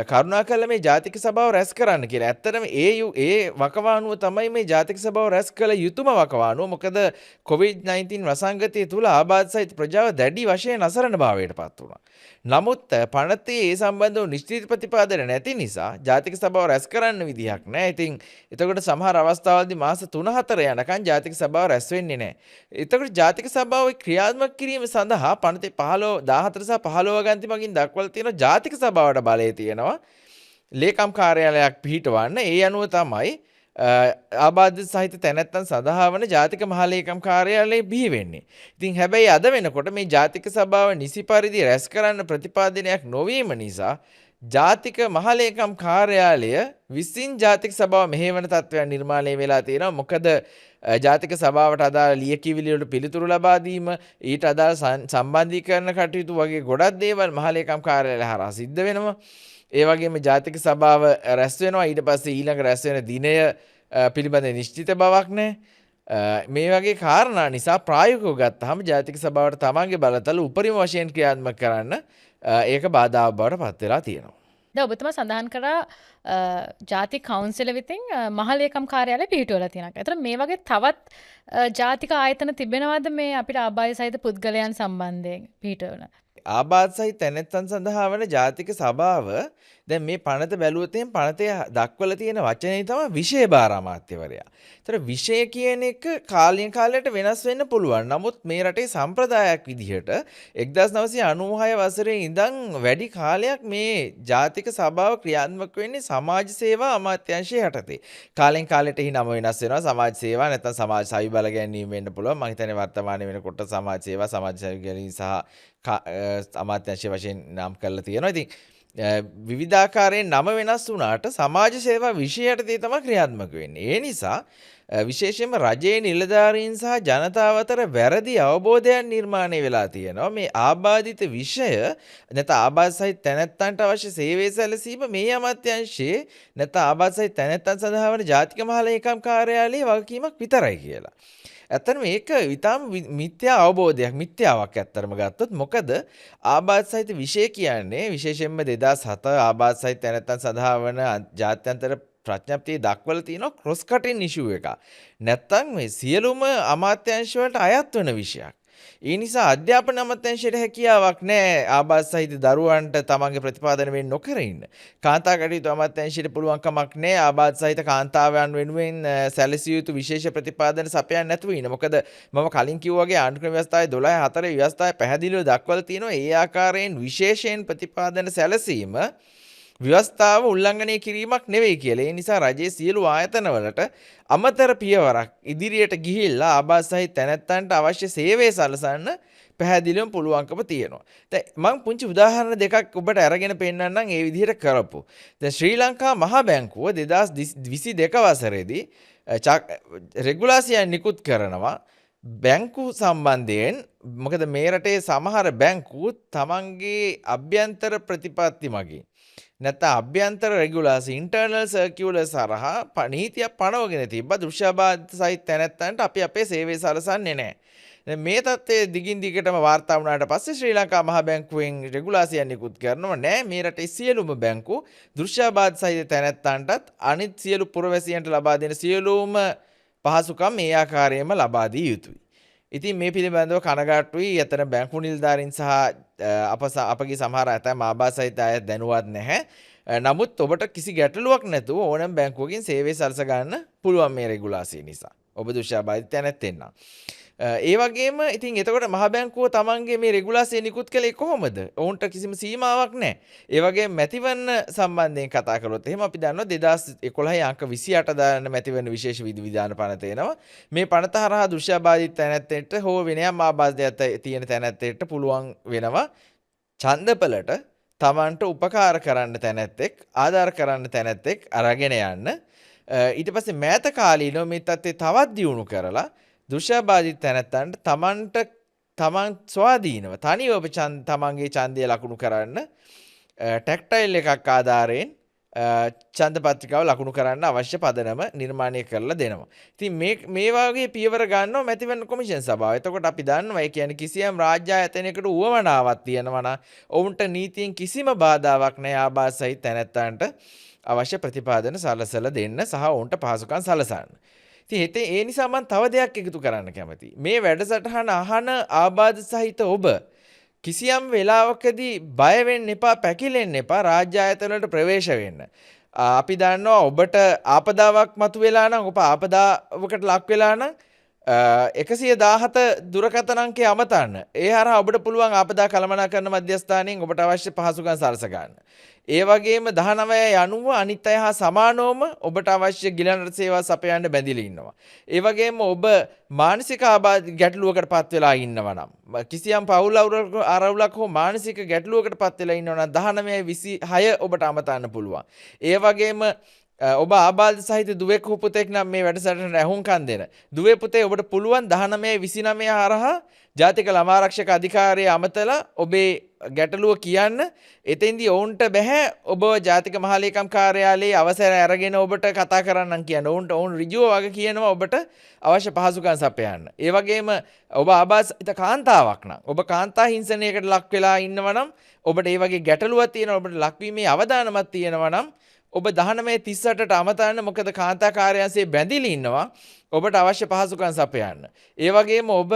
කරුණාකරලා මේ ජාතික සභාව රැස් කරන්න කියලා. ඇත්තටම ඒ වකවානුව තමයි මේ ජාතික සභාව රැස් කළ යුතුම වකවානුව. මොකද COVID-19 වසංගතය තුල ආබාධ සහිත ප්‍රජාව දැඩි වශයෙන් අසරණ භාවයට පත් වුණා. නමුත් පනතේ ඒ සම්බන්ධව නිශ්චිත ප්‍රතිපාදන නැති නිසා ජාතික සභාව රැස් කරන්න විදිහක් නැහැ. ඉතින් එතකොට සමහර අවස්ථාවලදී මාස 3-4 යනකම් ජාතික සභාව රැස් වෙන්නේ නැහැ. එතකොට ජාතික සභාව ක්‍රියාත්මක කිරීම සඳහා පනතේ 14 සහ 15 ගන්ති මගින් දක්වලා තියෙන ජාතික සභාවට බලය තියෙනවා. ලේකම් කාර්යාලයක් පිහිටවන්න. ඒ අනුව තමයි ආබාධිත සහිත තැනැත්තන් සඳහා වන ජාතික මහලේකම් කාර්යාලය බිහි වෙන්නේ. ඉතින් හැබැයි අද වෙනකොට මේ ජාතික සභාව නිසි පරිදි රැස් කරන්න ප්‍රතිපාදනයක් නොවීම නිසා ජාතික මහලේකම් කාර්යාලය විසින් ජාතික සභාව මෙහෙවන තත්ත්වයක් නිර්මාණය වෙලා තියෙනවා. මොකද ජාතික සභාවට අදාළ ලියකියවිලි වලට පිළිතුරු ලබා දීම, ඊට අදාළ සම්බන්ධීකරණ කටයුතු වගේ ගොඩක් දේවල් මහලේකම් කාර්යාලය හරහා සිද්ධ වෙනවා. ඒ වගේම ජාතික සභාව රැස් වෙනවා. ඊට පස්සේ ඊළඟ රැස් වෙන දිනය පිළිබඳ නිශ්චිත බවක් නැහැ. මේ වගේ කාරණා නිසා ප්‍රායෝගිකව ගත්තාම ජාතික සභාවට තමන්ගේ බලතල උපරිම වශයෙන් ක්‍රියාත්මක කරන්න ඒක බාධාවක් බවට පත් වෙලා තියෙනවා. දැන් ඔබතුමා සඳහන් කරා ජාතික කවුන්සිල විසින් මහලේකම් කාර්යාලය පිහිටුවලා තියෙනවා. ඒතර මේ වගේ තවත් ජාතික ආයතන තිබෙනවද මේ අපිට ආබාධ සහිත පුද්ගලයන් සම්බන්ධයෙන් පිහිටවන? ආබාධ සහිත තැනැත්තන් සඳහා වන ජාතික සභාව දැන් මේ පනත බැලුවොත් එහෙනම් පනතේ දක්වලා තියෙන වචනේ තමයි විෂය භාර අමාත්‍යවරයා. ඒතර විෂය කියන එක කාලයෙන් කාලයට වෙනස් වෙන්න පුළුවන්. නමුත් මේ රටේ සම්ප්‍රදායක් විදිහට 1996 වසරේ ඉඳන් වැඩි කාලයක් මේ ජාතික සභාව ක්‍රියාත්මක වෙන්නේ සමාජ සේවා අමාත්‍යාංශය යටතේ. කාලෙන් කාලයට එහි නම වෙනස් වෙනවා. සමාජ සේවා නැත්නම් සමාජ සවි බල ගැනීම වෙන්න පුළුවන්. මම හිතන්නේ වර්තමානයේ වෙනකොට සමාජ සේවා, සමාජ සවි ගැනීම සහ අමාත්‍යාංශය වශයෙන් නම් කරලා තියෙනවා. ඉතින් විවිධාකාරයෙන් නම වෙනස් වුණාට සමාජ සේවා විෂයයටදී තමයි ක්‍රියාත්මක වෙන්නේ. ඒ නිසා විශේෂයෙන්ම රජයේ නිලධාරීන් සහ ජනතාව අතර වැරදි අවබෝධයක් නිර්මාණය වෙලා තියෙනවා. මේ ආබාධිත විෂය නැත්නම් ආබාධ සහිත තැනැත්තන්ට අවශ්‍ය සේවය සැලසීම මේ අමාත්‍යාංශයේ නැත්නම් ආබාධ සහිත තැනැත්තන් සඳහා වන ජාතික මහලේකම් කාර්යාලයේ වගකීමක් විතරයි කියලා. ඇත්තටම මේක ඊටාම මිත්‍යා අවබෝධයක්, මිත්‍යාවක් ඇත්තටම ගත්තොත්. මොකද ආබාධ සහිත විෂය කියන්නේ විශේෂයෙන්ම 2007 ආබාධ සහිත තැනැත්තන් සඳහා වන ජාත්‍යන්තර ප්‍රඥප්තිය දක්වලා තියෙනවා ක්‍රොස් කටින් ඉෂුව එක. නැත්තම් මේ සියලුම අමාත්‍යාංශ වලට අයත් වෙන විෂයක්. ඒ නිසා අධ්‍යාපන අමාත්‍යාංශයට හැකියාවක් නැහැ ආබාධ සහිත දරුවන්ට තමන්ගේ ප්‍රතිපාදන වෙන්න නොකර ඉන්න. කාන්තා කටයුතු අමාත්‍යාංශයට පුළුවන් කමක් නැහැ ආබාධ සහිත කාන්තාවන් වෙනුවෙන් සැලසිය යුතු විශේෂ ප්‍රතිපාදන සපයන්න නැතුව ඉන්න. මොකද මම කලින් කිව්වා වගේ ආණ්ඩුක්‍රම ව්‍යවස්ථාවේ 12/4 ව්‍යවස්ථාවේ පැහැදිලිව දක්වලා තියෙනවා ඒ ආකාරයෙන් විශේෂයෙන් ප්‍රතිපාදන සැලසීම ව්‍යවස්ථාව උල්ලංඝනය කිරීමක් නෙවෙයි කියලා. ඒ නිසා රජයේ සියලු ආයතනවලට අමතර පියවරක් ඉදිරියට ගිහිල්ලා ආබාධ සහිත තැනැත්තන්ට අවශ්‍ය සේවය සලසන්න පැහැදිලිවම පුළුවන්කම තියෙනවා. දැන් මම පුංචි උදාහරණ දෙකක් ඔබට අරගෙන පෙන්නන්නම් ඒ විදිහට කරපු. දැන් ශ්‍රී ලංකා මහ බැංකුව 2022 වසරේදී රෙගුලාසියන් නිකුත් කරනවා බැංකු සම්බන්ධයෙන්. මොකද මේ රටේ සමහර බැංකු තමන්ගේ අභ්‍යන්තර ප්‍රතිපත්ති මගින් නැත්නම් අභ්‍යන්තර රෙගුලාසි ඉන්ටර්නල් සර්කියුලර්ස් හරහා නීතියක් පනවගෙන තිබ්බා දෘශ්‍යාබාධ සහිත තැනැත්තන්ට අපි අපේ සේවය සලසන්නේ නැහැ. දැන් මේ තත්ත්වය දිගින් දිගටම වාර්තා වුණාට පස්සේ ශ්‍රී ලංකා මහ බැංකුවෙන් රෙගුලාසියක් නිකුත් කරනවා නෑ මේ රටේ සියලුම බැංකු දෘශ්‍යාබාධ සහිත තැනැත්තන්ටත් අනිත් සියලු පුරවැසියන්ට ලබා දෙන සියලුම පහසුකම් මේ ආකාරයෙන්ම ලබා දිය යුතුයි. ඉතින් මේ පිළිබඳව කනගාටුයි. එතන බැංකු නිලධාරීන් සහ අපගේ සමහර ඇතැම් ආබාධ සහිත අය දැනුවත් නැහැ. නමුත් ඔබට කිසි ගැටලුවක් නැතුව ඕනෑම බැංකුවකින් සේවය සලස ගන්න පුළුවන් මේ රෙගුලාසිය නිසා. ඔබ දෘශ්‍යාබාධිත තැනැත්තෙන් නම්. ඒ වගේම ඉතින් එතකොට මහ බැංකුව තමන්ගේ මේ රෙගුලාසිය නිකුත් කළේ කොහොමද? ඔවුන්ට කිසිම සීමාවක් නැහැ. ඒ වගේම මැතිවරණ සම්බන්ධයෙන් කතා කරොත් එහෙම අපි දන්නවා 2011 අංක 28 දාන මැතිවරණ විශේෂ විධිවිධාන පනත එනවා. මේ පනත හරහා දෘශ්‍යාබාධිත තැනැත්තෙන්ට හෝ වෙනයම් ආබාධයක් තියෙන තැනැත්තෙන්ට පුළුවන් වෙනවා ඡන්දපලට තමන්ට උපකාර කරන්න තැනැත්තෙක් ආධාර කරන්න තැනැත්තෙක් අරගෙන යන්න. ඊට පස්සේ මෑත කාලීනව මේ තත්ත්වය තවත් දියුණු කරලා දෘශ්‍යාබාධිත තැනැත්තන්ට තමන් ස්වාධීනව තනිව තමන්ගේ ඡන්දය ලකුණු කරන්න ටැක්ටයිල් එකක් ආධාරයෙන් ඡන්ද පත්‍රිකාව ලකුණු කරන්න අවශ්‍ය පදනම නිර්මාණය කරලා දෙනවා. ඉතින් මේ වගේ පියවර ගන්නවා මැතිවරණ කොමිෂන් සභාව. එතකොට අපි දන්නවා ඒ කියන්නේ කිසියම් රාජ්‍ය ආයතනයකට උවමනාවක් තියෙනවා නම් ඔවුන්ට නීතියෙන් කිසිම බාධාවක් නැහැ ආබාධ සහිත තැනැත්තන්ට අවශ්‍ය ප්‍රතිපාදන සලසලා දෙන්න සහ ඔවුන්ට පහසුකම් සලසන්න. ඉතින් ඒ නිසා මම තව දෙයක් එකතු කරන්න කැමතියි. මේ වැඩසටහන අහන ආබාධ සහිත ඔබ කිසියම් වෙලාවකදී බය වෙන්න එපා, පැකිලෙන්න එපා රාජ්‍ය ආයතන වලට ප්‍රවේශ වෙන්න. අපි දන්නවා ඔබට ආපදාවක් මතුවෙලා නම්, ඔබ ආපදාවකට ලක් වෙලා නම් 117 දුරකථන අංකය අමතන්න. ඒ හරහා ඔබට පුළුවන් ආපදා කළමනාකරණ මධ්‍යස්ථානයෙන් ඔබට අවශ්‍ය පහසුකම් සලස ගන්න. ඒ වගේම 1990 අනිත් අය හා සමානවම ඔබට අවශ්‍ය ගිලන් සේවා සපයන්න බැඳිලා ඉන්නවා. ඒ වගේම ඔබ මානසික ආබාධ ගැටලුවකට පත් වෙලා ඉන්නවා නම්, කිසියම් පවුල් ආරවුලක් හෝ මානසික ගැටලුවකට පත් වෙලා ඉන්නවා නම් 1926 ඔබට අමතන්න පුළුවන්. ඒ වගේම ඔබ ආබාධ සහිත දුවෙක් හෝ පුතෙක් නම් මේ වැඩසටහනට ඇහුම්කන් දෙන. දුවේ පුතේ ඔබට පුළුවන් 1929 හරහා ජාතික ළමා ආරක්ෂක අධිකාරිය අමතලා ඔබේ ගැටලුව කියන්න. එතෙන්දී ඔවුන්ට බෑ ඔබ ජාතික මහලේකම් කාර්යාලයේ අවසර අරගෙන ඔබට කතා කරන්නම් කියන. ඔවුන් ඍජුව වගේ කියනවා ඔබට අවශ්‍ය පහසුකම් සපයන්න. ඒ වගේම ඔබ ආබාධ සහිත කාන්තාවක් නම්, ඔබ කාන්තා හිංසනයකට ලක් වෙලා ඉන්නවා නම්, ඔබට ඒ වගේ ගැටලුවක් තියෙනවා, ඔබට ලක්වීමේ අවදානමක් තියෙනවා නම් ඔබ 1938ට අමතන්න. මොකද කාන්තා කාර්යාංශයේ බැඳිලා ඉන්නවා ඔබට අවශ්‍ය පහසුකම් සපයන්න. ඒ වගේම ඔබ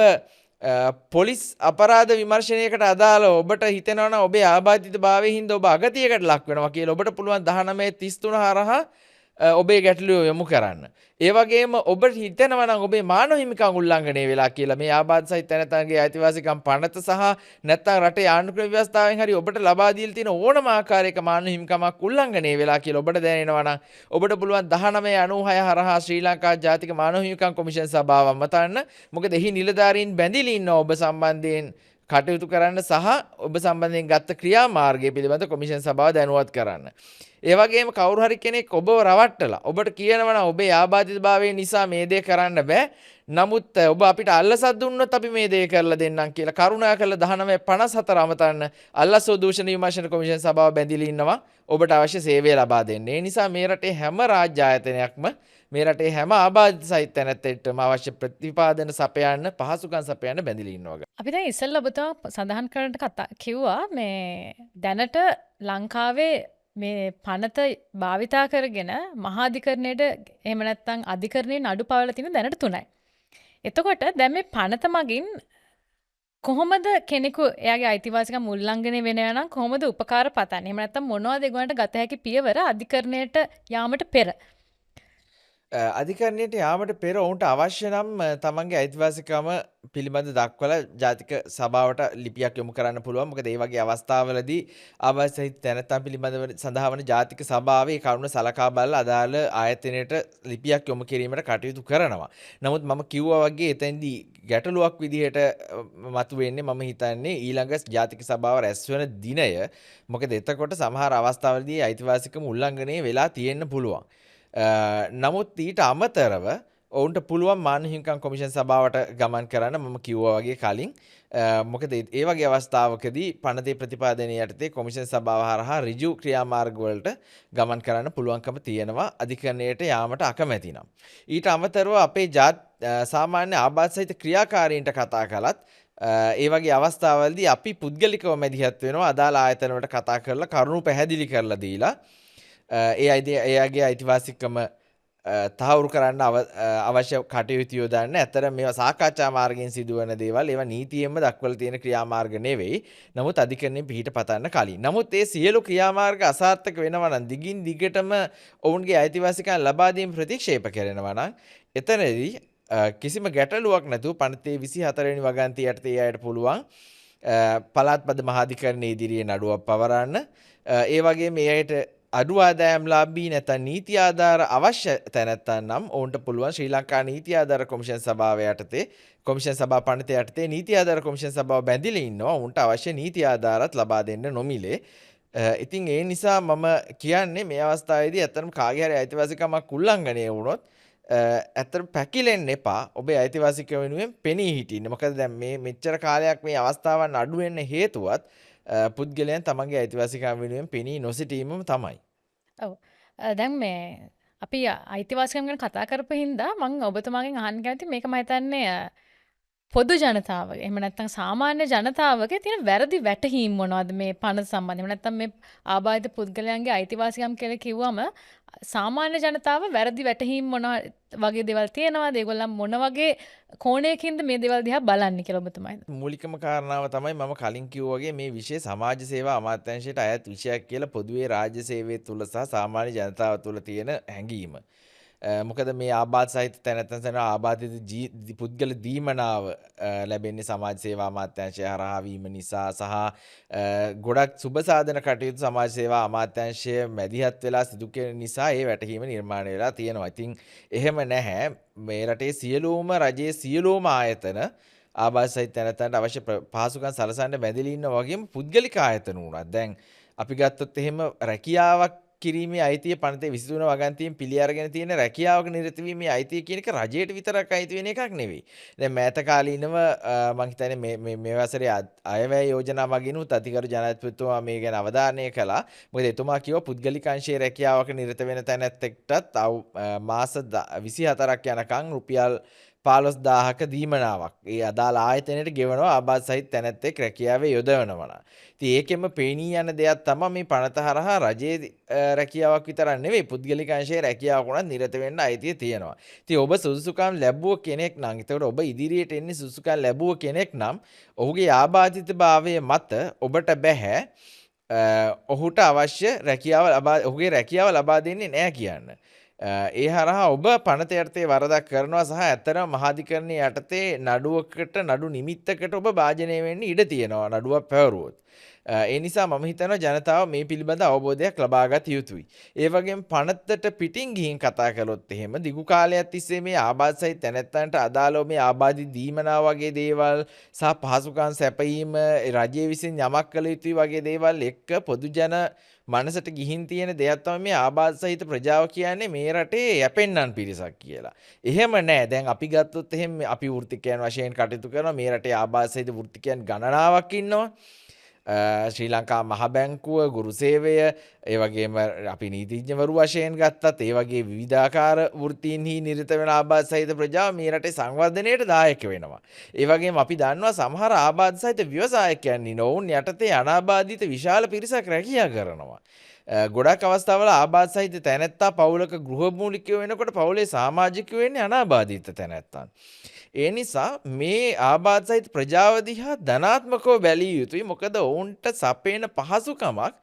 පොලිස් අපරාධ විමර්ශනයකට අදාළව ඔබට හිතෙනවා නම් ඔබේ ආබාධිතභාවයෙන් හින්දා ඔබ අගතියකට ලක් වෙනවා කියලා ඔබට පුළුවන් 1933 හරහා ඔබේ ගැටලුව යොමු කරන්න. ඒ වගේම ඔබට හිතෙනවා නම් ඔබේ මානව හිමිකම් උල්ලංඝනය වෙලා කියලා මේ ආබාධ සහිත තැනැත්තන්ගේ අයිතිවාසිකම් පනත සහ නැත්නම් රටේ ආණ්ඩුක්‍රම ව්‍යවස්ථාවෙන් හරි ඔබට ලබා දීලා තියෙන ඕනම ආකාරයක මානව හිමිකමක් උල්ලංඝනය වෙලා කියලා ඔබට දැනෙනවා නම් ඔබට පුළුවන් 1996 හරහා ශ්‍රී ලංකා ජාතික මානව හිමිකම් කොමිෂන් සභාව අමතන්න. මොකද එහි නිලධාරීන් බැඳිලා ඉන්නවා ඔබ සම්බන්ධයෙන් කටයුතු කරන්න සහ ඔබ සම්බන්ධයෙන් ගත්ත ක්‍රියාමාර්ගය පිළිබඳ කොමිෂන් සභාව දැනුවත් කරන්න. ඒ වගේම කවුරු හරි කෙනෙක් ඔබව රවට්ටලා ඔබට කියනවා නම් ඔබේ ආබාධිතභාවය නිසා මේ දේ කරන්න බෑ. නමුත් ඔබ අපිට අල්ලසක් දුන්නොත් අපි මේ දේ කරලා දෙන්නම් කියලා කරුණාකරලා 1954 අමතන්න. අල්ලසෝ දූෂණ විමර්ශන කොමිෂන් සභාව බැඳිලා ඉන්නවා ඔබට අවශ්‍ය සේවය ලබා දෙන්න. ඒ නිසා මේ රටේ හැම රාජ්‍ය ආයතනයක්ම මේ රටේ හැම ආබාධිත සහිත තැනැත්තෙක්ටම අවශ්‍ය ප්‍රතිපාදන සපයන්න, පහසුකම් සපයන්න බැඳිලා ඉන්නවා. අපි දැන් ඉස්සෙල්ලා ඔබතුමා සඳහන් කරන්න කිව්වා මේ දැනට ලංකාවේ මේ පනත භාවිතා කරගෙන මහාධිකරණයට එහෙම නැත්නම් අධිකරණයෙන් අඩු පවලා තියෙන දැනට 3යි. එතකොට දැන් මේ පනත මගින් කොහොමද කෙනෙකු එයාගේ අයිතිවාසිකම් උල්ලංඝනය වෙනවා නම් කොහොමද උපකාර පතන්නේ? එහෙම නැත්නම් මොනවද ඒගොල්ලන්ට ගත හැකි පියවර අධිකරණයට යාමට පෙර? අධිකරණයට යාමට පෙර ඔවුන්ට අවශ්‍ය නම් තමන්ගේ අයිතිවාසිකම පිළිබඳ දක්වලා ජාතික සභාවට ලිපියක් යොමු කරන්න පුළුවන්. මොකද ඒ වගේ අවස්ථාවලදී ආබාධ සහිත තැනැත්තන් පිළිබඳව සඳහා වන ජාතික සභාවේ කරුණ සලකා බලලා අදාළ ආයතනයට ලිපියක් යොමු කිරීමට කටයුතු කරනවා. නමුත් මම කිව්වා වගේ එතෙන්දී ගැටලුවක් විදිහට මතුවෙන්නේ මම හිතන්නේ ඊළඟ ජාතික සභාව රැස් වෙන දිනය. මොකද එතකොට සමහර අවස්ථාවලදී අයිතිවාසිකම උල්ලංඝනය වෙලා තියෙන්න පුළුවන්. නමුත් ඊට අමතරව ඔවුන්ට පුළුවන් මානව හිමිකම් කොමිෂන් සභාවට ගමන් කරන්න මම කිව්වා වගේ කලින් මොකද ඒ වගේ අවස්ථාවකදී පනතේ ප්‍රතිපාදනය යටතේ කොමිෂන් සභාව හරහා ඍජු ක්‍රියාමාර්ග වලට ගමන් කරන්න පුළුවන්කම තියෙනවා අධිකරණයට යාමට අකමැති නම්. ඊට අමතරව අපේ සාමාන්‍ය ආබාධ සහිත ක්‍රියාකාරීන්ට කතා කළත් ඒ වගේ අවස්ථාවලදී අපි පුද්ගලිකව මැදිහත් වෙනවා අදාළ ආයතන වලට කතා කරලා කරුණු පැහැදිලි කරලා දීලා එයාගේ අයිතිවාසිකම තහවුරු කරන්න අවශ්‍ය කටයුතු යොදන්න. ඇත්තට මේවා සාකච්ඡා මාර්ගයෙන් සිදුවන දේවල්. ඒවා නීතියෙන්ම දක්වලා තියෙන ක්‍රියාමාර්ග නෙවෙයි. නමුත් අධිකරණයෙන් පිහිට පතන්න කලින්. නමුත් මේ සියලු ක්‍රියාමාර්ග අසාර්ථක වෙනවා නම් දිගින් දිගටම ඔවුන්ගේ අයිතිවාසිකම් ලබා දීම ප්‍රතික්ෂේප කරනවා නම් එතනදී කිසිම ගැටලුවක් නැතුව පනතේ 24 වෙනි වගන්තිය යටතේ අයට පුළුවන් පළාත් බද මහාධිකරණයේ ඉදිරියේ නඩුවක් පවරන්න. ඒ වගේම මේ අයට අඩු ආදායම් ලාභී නැත්නම් නීති ආධාර අවශ්‍ය තැනැත්තන් නම් ඔවුන්ට පුළුවන් ශ්‍රී ලංකා නීති ආධාර කොමිෂන් සභාව යටතේ කොමිෂන් සභා පනත යටතේ නීති ආධාර කොමිෂන් සභාව බැඳිලා ඉන්නවා. ඔවුන්ට අවශ්‍ය නීති ආධාරත් ලබා දෙන්න නොමිලේ. ඉතින් ඒ නිසා මම කියන්නේ මේ අවස්ථාවේදී ඇත්තටම කාගේ හරි අයිතිවාසිකමක් උල්ලංඝනය වුණොත් ඇත්තටම පැකිලෙන්න එපා. ඔබේ අයිතිවාසිකම වෙනුවෙන් පෙනී හිටින්න. මොකද දැන් මේ මෙච්චර කාලයක් මේ අවස්ථාවන් අඩු වෙන්න හේතුවත් පුද්ගලයන් තමන්ගේ අයිතිවාසිකම් වෙනුවෙන් පෙනී නොසිටීමම තමයි. ඔව්. දැන් මේ අපි අයිතිවාසිකම් ගැන කතා කරපු හින්දා මම ඔබතුමාගෙන් අහන්න කැමති මේක මම හිතන්නේ පොදු ජනතාවගේ එහෙම නැත්නම් සාමාන්‍ය ජනතාවගේ තියෙන වැරදි වැටහීම් මොනවද මේ පනත සම්බන්ධව? එහෙම නැත්නම් මේ ආබාධිත පුද්ගලයන්ගේ අයිතිවාසිකම් කියලා කිව්වම සාමාන්‍ය ජනතාව වැරදි වැටහීම් මොන වගේ දේවල් තියෙනවද? ඒගොල්ලන් මොන වගේ කෝණයකින්ද මේ දේවල් දිහා බලන්නේ කියලා ඔබතුමා හිතනවා? මූලිකම කාරණාව තමයි මම කලින් කිව්වා වගේ මේ විෂය සමාජ සේවා අමාත්‍යාංශයට අයත් විෂයක් කියලා පොදුවේ රාජ්‍ය සේවය තුල සහ සාමාන්‍ය ජනතාව තුල තියෙන හැඟීම. මොකද මේ ආබාධ සහිත තැනැත්තන් සහ ආබාධිත පුද්ගල දීමනාව ලැබෙන්නේ සමාජ සේවා අමාත්‍යාංශය හරහා වීම නිසා සහ ගොඩක් සුබ සාධන කටයුතු සමාජ සේවා අමාත්‍යාංශය මැදිහත් වෙලා සිදු කරන නිසා ඒ වැටහීම නිර්මාණය වෙලා තියෙනවා. ඉතින් එහෙම නැහැ. මේ රටේ සියලුම රජයේ සියලුම ආයතන ආබාධ සහිත තැනැත්තන්ට අවශ්‍ය පහසුකම් සලසන්න බැඳිලා ඉන්නා වගේම පුද්ගලික ආයතන උනත් දැන් අපි ගත්තොත් එහෙම රැකියාවක් කිරීමේ අයිතිය පනතේ 23 වගන්තියෙන් පිළි අරගෙන තියෙන රැකියාවක නිරත වීමේ අයිතිය කියන එක රජයට විතරක් අයිති වෙන එකක් නෙවෙයි. දැන් මෑත කාලීනව මම හිතන්නේ මේ වසරේ අයවැය යෝජනා මගිනුත් අධිකරු ජනාධිපතිතුමා මේ ගැන අවධානය කළා. මොකද එතුමා කිව්වා පුද්ගලික අංශයේ රැකියාවක නිරත වෙන තැනැත්තෙක්ටත් මාස 24ක් යනකම් රුපියල් 15000ක දීමනාවක් ඒ අදාළ ආයතනයට ගෙවනවා ආබාධ සහිත තැනැත්තෙක් රැකියාවේ යොදවනවා. ඉතින් ඒකෙම පේනී යන දෙයක් තමයි මේ පනත හරහා රජයේ රැකියාවක් විතරක් නෙවෙයි පුද්ගලික අංශයේ රැකියාවක් උනත් නිරත වෙන්න අයිතිය තියෙනවා. ඉතින් ඔබ සුදුසුකම් ලැබුව කෙනෙක් නම් ඒතකොට ඔබ ඉදිරියට එන්නේ සුදුසුකම් ලැබුව කෙනෙක් නම් ඔහුගේ ආබාධිතභාවය මත ඔබට බෑ ඔහුට අවශ්‍ය ඔහුගේ රැකියාව ලබා දෙන්නේ නැහැ කියන්න. ඒ හරහා ඔබ පනත යටතේ වරදක් කරනවා සහ ඇත්තටම මහාධිකරණයේ යටතේ නඩු නිමිත්තකට ඔබ භාජනය වෙන්න ඉඩ තියෙනවා නඩුවක් පැවරුවොත්. ඒ නිසා මම හිතනවා ජනතාව මේ පිළිබඳ අවබෝධයක් ලබා ගත යුතුයි. ඒ වගේම පනතට පිටින් ගිහින් කතා කළොත් එහෙම දිගු කාලයක් තිස්සේ මේ ආබාධ සහිත තැනැත්තන්ට අදාළව මේ ආබාධිත දීමනා වගේ දේවල් සහ පහසුකම් සැපයීම රජයේ විසින් යමක් කළ යුතුයි වගේ දේවල් එක්ක පොදු ජන මනසට ගිහින් තියෙන දෙයක් තමයි මේ ආබාධ සහිත ප්‍රජාව කියන්නේ මේ රටේ යැපෙන්නන් පිරිසක් කියලා. එහෙම නෑ. දැන් අපි ගත්තොත් එහෙම අපි වෘත්තිකයන් වශයෙන් කටයුතු කරනවා මේ රටේ ආබාධ සහිත වෘත්තිකයන් ගණනාවක් ඉන්නවා. ශ්‍රී ලංකා මහ බැංකුව ගුරු සේවය ඒ වගේම අපි නීතිඥවරු වශයෙන් ගත්තත් ඒ වගේ විවිධාකාර වෘත්තීන්හි නිරත වෙන ආබාධ සහිත ප්‍රජාව මේ රටේ සංවර්ධනයට දායක වෙනවා. ඒ වගේම අපි දන්නවා සමහර ආබාධ සහිත ව්‍යවසායකයන් ඉන්නවුන් යටතේ අනාබාධිත විශාල පිරිසක් රැකියා කරනවා. ගොඩක් අවස්ථාවල ආබාධ සහිත තැනැත්තා පවුලක ගෘහමූලිකයෝ වෙනකොට පවුලේ සමාජිකයෝ වෙන්නේ අනාබාධිත තැනැත්තන්. ඒ නිසා මේ ආබාධ සහිත ප්‍රජාව දිහා ධනාත්මකව බැලිය යුතුයි. මොකද ඔවුන්ට සපේන පහසුකමක්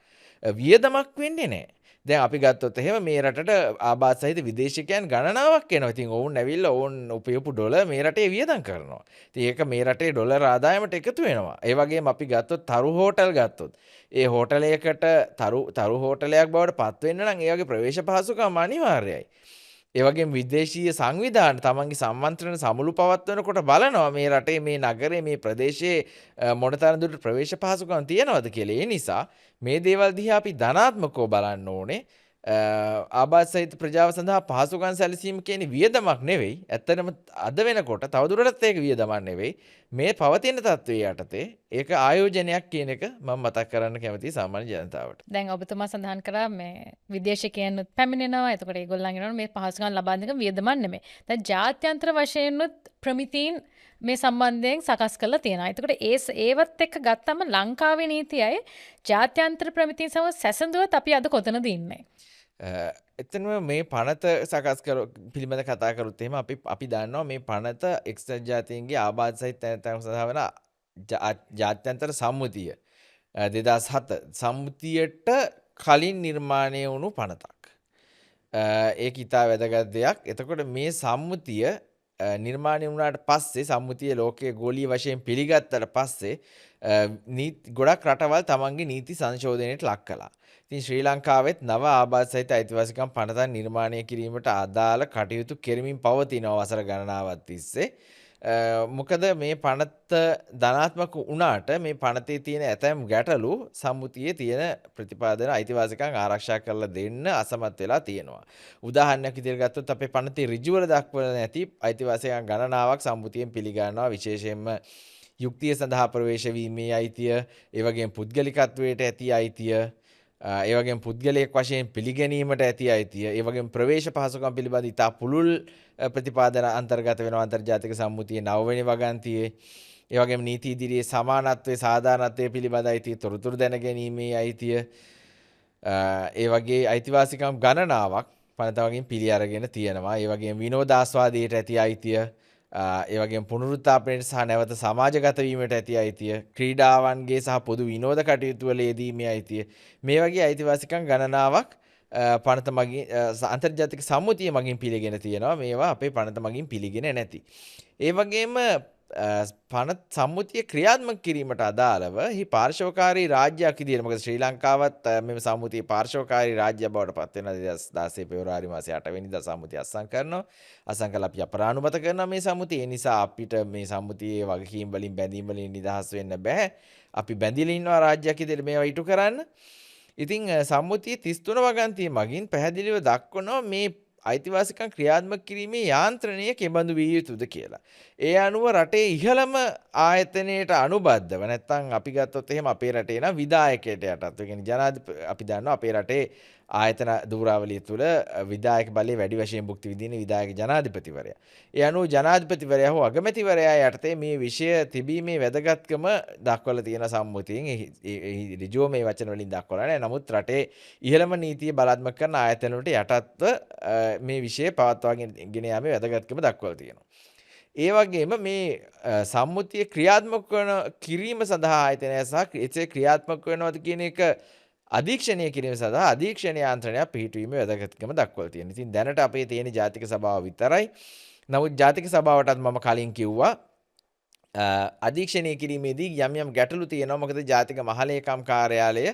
වියදමක් වෙන්නේ නැහැ. දැන් අපි ගත්තොත් එහෙම මේ රටට ආබාධ සහිත විදේශිකයන් ගණනාවක් එනවා. ඉතින් ඔවුන් ඇවිල්ලා ඔවුන් උපයපු ඩොලර් මේ රටේ වියදම් කරනවා. ඉතින් ඒක මේ රටේ ඩොලර් ආදායමට එකතු වෙනවා. ඒ වගේම අපි ගත්තොත් තරු හෝටල් ගත්තොත් ඒ හෝටලයකට තරු හෝටලයක් බවට පත් වෙන්න නම් ඒ වගේ ප්‍රවේශ පහසුකම් අනිවාර්යයි. ඒ වගේම විදේශීය සංවිධාන තමන්ගේ සම්මන්ත්‍රණ සමුළු පවත්වනකොට බලනවා මේ රටේ මේ නගරේ මේ ප්‍රදේශයේ මොනතරම් දුරට ප්‍රවේශ පහසුකම් තියෙනවද කියලා. ඒ නිසා මේ දේවල් දිහා අපි ධනාත්මකව බලන්න ඕනේ. ආබාධ සහිත ප්‍රජාව සඳහා පහසුකම් සැලසීම කියන්නේ වියදමක් නෙවෙයි. ඇත්තටම අද වෙනකොට තවදුරටත් ඒක වියදමක් නෙවෙයි. මේ පවතින තත්ත්වයේ යටතේ ඒක ආයෝජනයක් කියන එක මම මතක් කරන්න කැමතියි සාමාන්‍ය ජනතාවට. දැන් ඔබතුමා සඳහන් කරා මේ විදේශිකයන්නුත් පැමිණෙනවා. එතකොට ඒගොල්ලන් එනවා මේ පහසුකම් ලබා දෙන වියදමක් නෙමෙයි. දැන් ජාත්‍යන්තර වශයෙන්ුත් ප්‍රමිතීන් මේ සම්බන්ධයෙන් සකස් කරලා තියෙනවා. එතකොට ඒවත් එක්ක ගත්තම ලංකාවේ නීතියයි ජාත්‍යන්තර ප්‍රමිතීන් සමග සැසඳුවත් අපි අද කොතනද ඉන්නේ? එතනම මේ පනත සකස් කර පිළිබඳ කතා කරොත් එහෙම අපි දන්නවා මේ පනත එක්සත් ජාතීන්ගේ ආබාධ සහිත තැනැත්තන් සඳහා වන ජාත්‍යන්තර සම්මුතිය 2007 සම්මුතියට කලින් නිර්මාණය වුණු පනතක්. ඒක ඉතා වැදගත් දෙයක්. එතකොට මේ සම්මුතිය නිර්මාණය වුණාට පස්සේ සම්මුතිය ලෝකයේ ගෝලීය වශයෙන් පිළිගත්තට පස්සේ ගොඩක් රටවල් තමන්ගේ නීති සංශෝධනයට ලක් කළා. ඉතින් ශ්‍රී ලංකාවෙත් නව ආබාධ සහිත අයිතිවාසිකම් පනතක් නිර්මාණය කිරීමට අදාළ කටයුතු කෙරමින් පවතිනවා වසර ගණනාවක් තිස්සේ. මොකද මේ පනත ධනාත්මක වුණාට මේ පනතේ තියෙන ඇතැම් ගැටලු සම්මුතියේ තියෙන ප්‍රතිපාදන අයිතිවාසිකම් ආරක්ෂා කරලා දෙන්න අසමත් වෙලා තියෙනවා. උදාහරණයක් විදිහට ගත්තොත් අපේ පනතේ ඍජුවල දක්වලා නැති අයිතිවාසිකම් ගණනාවක් සම්මුතියෙන් පිළිගන්නවා. විශේෂයෙන්ම යුක්තිය සඳහා ප්‍රවේශ වීමේ අයිතිය, ඒ වගේම පුද්ගලිකත්වයට ඇති අයිතිය, ඒ වගේම පුද්ගලයෙක් වශයෙන් පිළිගැනීමට ඇති අයිතිය, ඒ වගේම ප්‍රවේශ පහසුකම් පිළිබඳ ඉතා පුළුල් ප්‍රතිපාදන අන්තර්ගත වෙනවා අන්තර්ජාතික සම්මුතියේ 9 වෙනි වගන්තියේ. ඒ වගේම නීති ඉදිරියේ සමානත්වයේ සාධාරණත්වයේ පිළිබඳ අයිතිය, තොරතුරු දැනගැනීමේ අයිතිය, ඒ වගේ අයිතිවාසිකම් ගණනාවක් පනත වගේ පිළි අරගෙන තියෙනවා. ඒ වගේම විනෝදාස්වාදයට ඇති අයිතිය, ඒ වගේම පුනරුත්ථාපනයට සහ නැවත සමාජගත වීමට ඇති අයිතිය, ක්‍රීඩාවන්ගේ සහ පොදු විනෝද කටයුතු වල යෙදීමේ අයිතිය, මේ වගේ අයිතිවාසිකම් ගණනාවක් පනත මගින් අන්තර්ජාතික සම්මුතිය මගින් පිළිගෙන තියෙනවා. මේවා අපේ පනත මගින් පිළිගෙන නැති. ඒ වගේම පනත් සම්මුතිය ක්‍රියාත්මක කිරීමට අදාළව හි පාර්ශවකාරී රාජ්‍යයක් විදිහට, මොකද ශ්‍රී ලංකාවත් මෙම සම්මුතිය පාර්ශවකාරී රාජ්‍යයක් බවට පත් වෙන 2016 පෙබරවාරි මාසයේ 8 වෙනිදා සම්මුතිය අත්සන් කරනවා. අත්සන් කළා අපි අපරානුමත කරනවා මේ සම්මුතිය. ඒ නිසා අපිට මේ සම්මුතියේ වගකීම් වලින් බැඳීම් වලින් නිදහස් වෙන්න බෑ. අපි බැඳිලා ඉන්නවා රාජ්‍යයක් විදිහට මේවා ඉටු කරන්න. ඉතින් සම්මුතිය 33 වගන්තිය මගින් පැහැදිලිව දක්වනවා මේ අයිතිවාසිකම් ක්‍රියාත්මක කිරීමේ යාන්ත්‍රණය කෙබඳු විය යුතුද කියලා. ඒ අනුව රටේ ඉහළම ආයතනයට අනුබද්ධව නැත්නම් අපි ගත්තොත් එහෙම අපේ රටේ නම් විධායකයට යටත්. ඒ කියන්නේ අපි දන්නවා අපේ රටේ ආයතන ධූරාවලිය තුළ විධායක බලය වැඩි වශයෙන් භුක්ති විඳින විධායක ජනාධිපතිවරයා. ඒ අනුව ජනාධිපතිවරයා හෝ අගමැතිවරයා යටතේ මේ විෂය තිබීමේ වැදගත්කම දක්වලා තියෙන සම්මුතියෙන් ඍජුව මේ වචන වලින් දක්වලා නැහැ. නමුත් රටේ ඉහළම නීතිය බලාත්මක කරන ආයතන වලට යටත්ව මේ විෂය පවත්වාගෙන යාමේ වැදගත්කම දක්වලා තියෙනවා. ඒ වගේම මේ සම්මුතිය ක්‍රියාත්මක කිරීම සඳහා ආයතනය සහ ඒ ක්‍රියාත්මක වෙනවද කියන එක අධීක්ෂණය කිරීම සඳහා අධීක්ෂණ යාන්ත්‍රණයක් පිහිටුවීමේ වැදගත්කම දක්වලා තියෙනවා. ඉතින් දැනට අපේ තියෙන ජාතික සභාව විතරයි. නමුත් ජාතික සභාවටත් මම කලින් කිව්වා අධීක්ෂණය කිරීමේදී යම් ගැටලු තියෙනවා. මොකද ජාතික මහලේකම් කාර්යාලය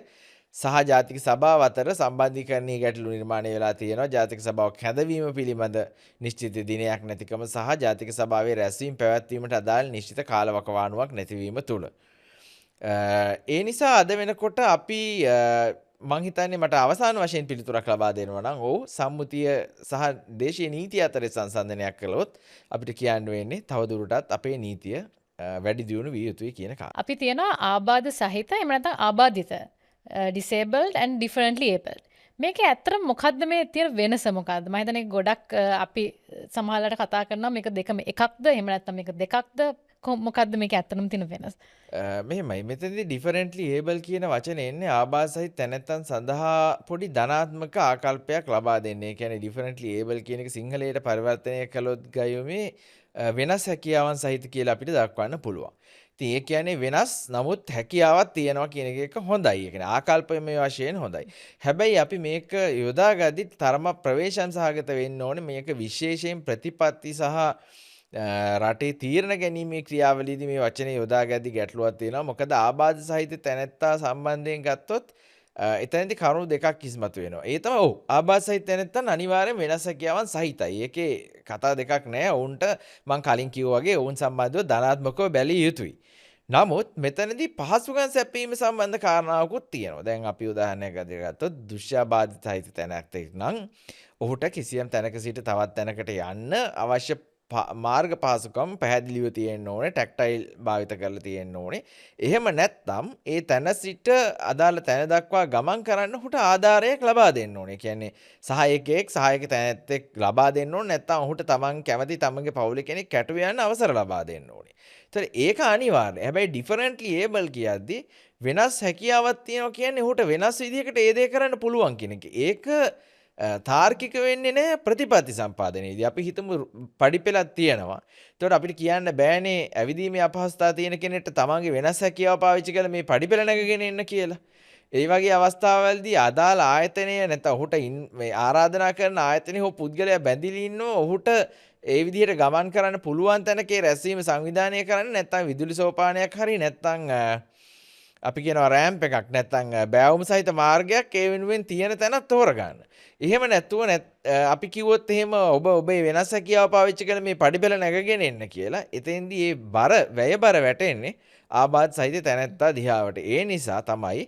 සහ ජාතික සභාව අතර සම්බන්ධීකරණයේ ගැටලු නිර්මාණය වෙලා තියෙනවා. ජාතික සභාවක් හැදවීම පිළිබඳ නිශ්චිත දිනයක් නැතිකම සහ ජාතික සභාවේ රැස්වීම පැවැත්වීමට අදාළ නිශ්චිත කාලවකවානුවක් නැතිවීම තුළ. ඒ නිසා අද වෙනකොට අපි මං හිතන්නේ මට අවසාන වශයෙන් පිළිතුරක් ලබා දෙනවා නම් ඔව් සම්මුතිය සහ දේශීය නීතිය අතර සංසන්දනයක් කළොත් අපිට කියන්න වෙන්නේ තවදුරටත් අපේ නීතිය වැඩි දියුණු විය යුතුයි කියන කාරණා. අපි තියනවා ආබාධ සහිත එහෙම නැත්නම් ආබාධිත disabled and differently abled. මේකේ ඇත්තටම මොකද්ද මේ තියෙන වෙනස මොකද්ද? මම හිතන්නේ ගොඩක් අපි සමහරවිට කතා කරනවා මේක දෙකම එකක්ද එහෙම නැත්නම් මේක දෙකක්ද මොකද්ද මේක ඇත්තටම තියෙන වෙනස? මෙහෙමයි මෙතනදී differently able කියන වචනේ එන්නේ ආබාධ සහිත තැනැත්තන් සඳහා පොඩි ධනාත්මක ආකල්පයක් ලබා දෙන්නේ. ඒ කියන්නේ differently able කියන එක සිංහලයට පරිවර්තනය කළොත් ගයුමේ වෙනස් හැකියාවන් සහිත කියලා අපිට දක්වන්න පුළුවන්. ඉතින් ඒ කියන්නේ වෙනස් නමුත් හැකියාවක් තියෙනවා කියන එක හොඳයි. ඒ කියන්නේ ආකල්පමය වශයෙන් හොඳයි. හැබැයි අපි මේක යොදාගද්දි තරම ප්‍රවේශම් සහගත වෙන්න ඕනේ. මේක විශේෂයෙන් ප්‍රතිපත්ති සහ රටේ තීරණ ගැනීමේ ක්‍රියාවලියේදී මේ වචනේ යොදාගද්දි ගැටලුවක් තියෙනවා. මොකද ආබාධ සහිත තැනැත්තා සම්බන්ධයෙන් ගත්තොත් එතනදී කරුණු දෙකක් ඉස්මතු වෙනවා. ඒ තමයි ඔව් ආබාධ සහිත තැනැත්තන් අනිවාර්යෙන් වෙනස් හැකියාවන් සහිතයි. ඒකේ කතා දෙකක් නැහැ. ඔවුන්ට මම කලින් කිව්වා වගේ ඔවුන් සම්බන්ධව ධනාත්මකව බැලිය යුතුයි. නමුත් මෙතනදී පහසුකම් සැපීම සම්බන්ධ කාරණාවකුත් තියෙනවා. දැන් අපි උදාහරණයක් ගත්තොත් දුෂ්‍යාබාධිත සහිත තැනැත්තෙක් නම් ඔහුට කිසියම් තැනක සිට තවත් තැනකට යන්න අවශ්‍ය මාර්ග පහසුකම් පැහැදිලිව තියෙන්න ඕනේ, ටැක්ටයිල් භාවිත කරලා තියෙන්න ඕනේ. එහෙම නැත්නම් ඒ තැන සිට අදාළ තැන දක්වා ගමන් කරන්න ඔහුට ආධාරයක් ලබා දෙන්න ඕනේ. කියන්නේ සහායක තැනැත්තෙක් ලබා දෙන්න ඕනේ. නැත්නම් ඔහුට තමන් කැමති තමන්ගේ පවුලේ කෙනෙක් කැටුව යන්න අවසර ලබා දෙන්න ඕනේ. ඒතර ඒක අනිවාර්යයි. හැබැයි ඩිෆරන්ට්ලි ඒබල් කියද්දි වෙනස් හැකියාවක් තියෙනවා කියන්නේ ඔහුට වෙනස් විදිහකට ඒ දේ කරන්න පුළුවන් කියන එක. ඒක තාර්කික වෙන්නේ නැහැ ප්‍රතිපත්ති සම්පාදනයේදී. අපි හිතමු පඩිපෙළක් තියෙනවා. එතකොට අපිට කියන්න බෑනේ ඇවිදීමේ අපහසුතාව තියෙන කෙනෙක්ට තමන්ගේ වෙනස් හැකියාව පාවිච්චි කරලා මේ පඩිපෙළ නැගගෙන එන්න කියලා. ඒ වගේ අවස්ථාවවලදී අදාළ ආයතනය නැත්නම් ඔහුට මේ ආරාධනා කරන ආයතනයේ හෝ පුද්ගලයා බැඳිලි ඉන්නව ඔහුට ඒ විදිහට ගමන් කරන්න පුළුවන් තැනකේ රැස්වීම සංවිධානය කරන්න නැත්නම් විදුලි සෝපානයක් හරි නැත්නම් අපි කියනවා රෑම්ප් එකක් නැත්නම් බෑවුම් සහිත මාර්ගයක් ඒ වෙනුවෙන් තියෙන තැනක් තෝරගන්න. එහෙම නැතුව අපි කිව්වොත් එහෙම ඔබේ වෙනස් හැකියාව පාවිච්චි කරලා මේ පඩිපෙළ නැගගෙන එන්න කියලා. එතෙන්දී ඒ වැයබර වැටෙන්නේ ආබාධ සහිත තැනැත්තා දිහාවට. ඒ නිසා තමයි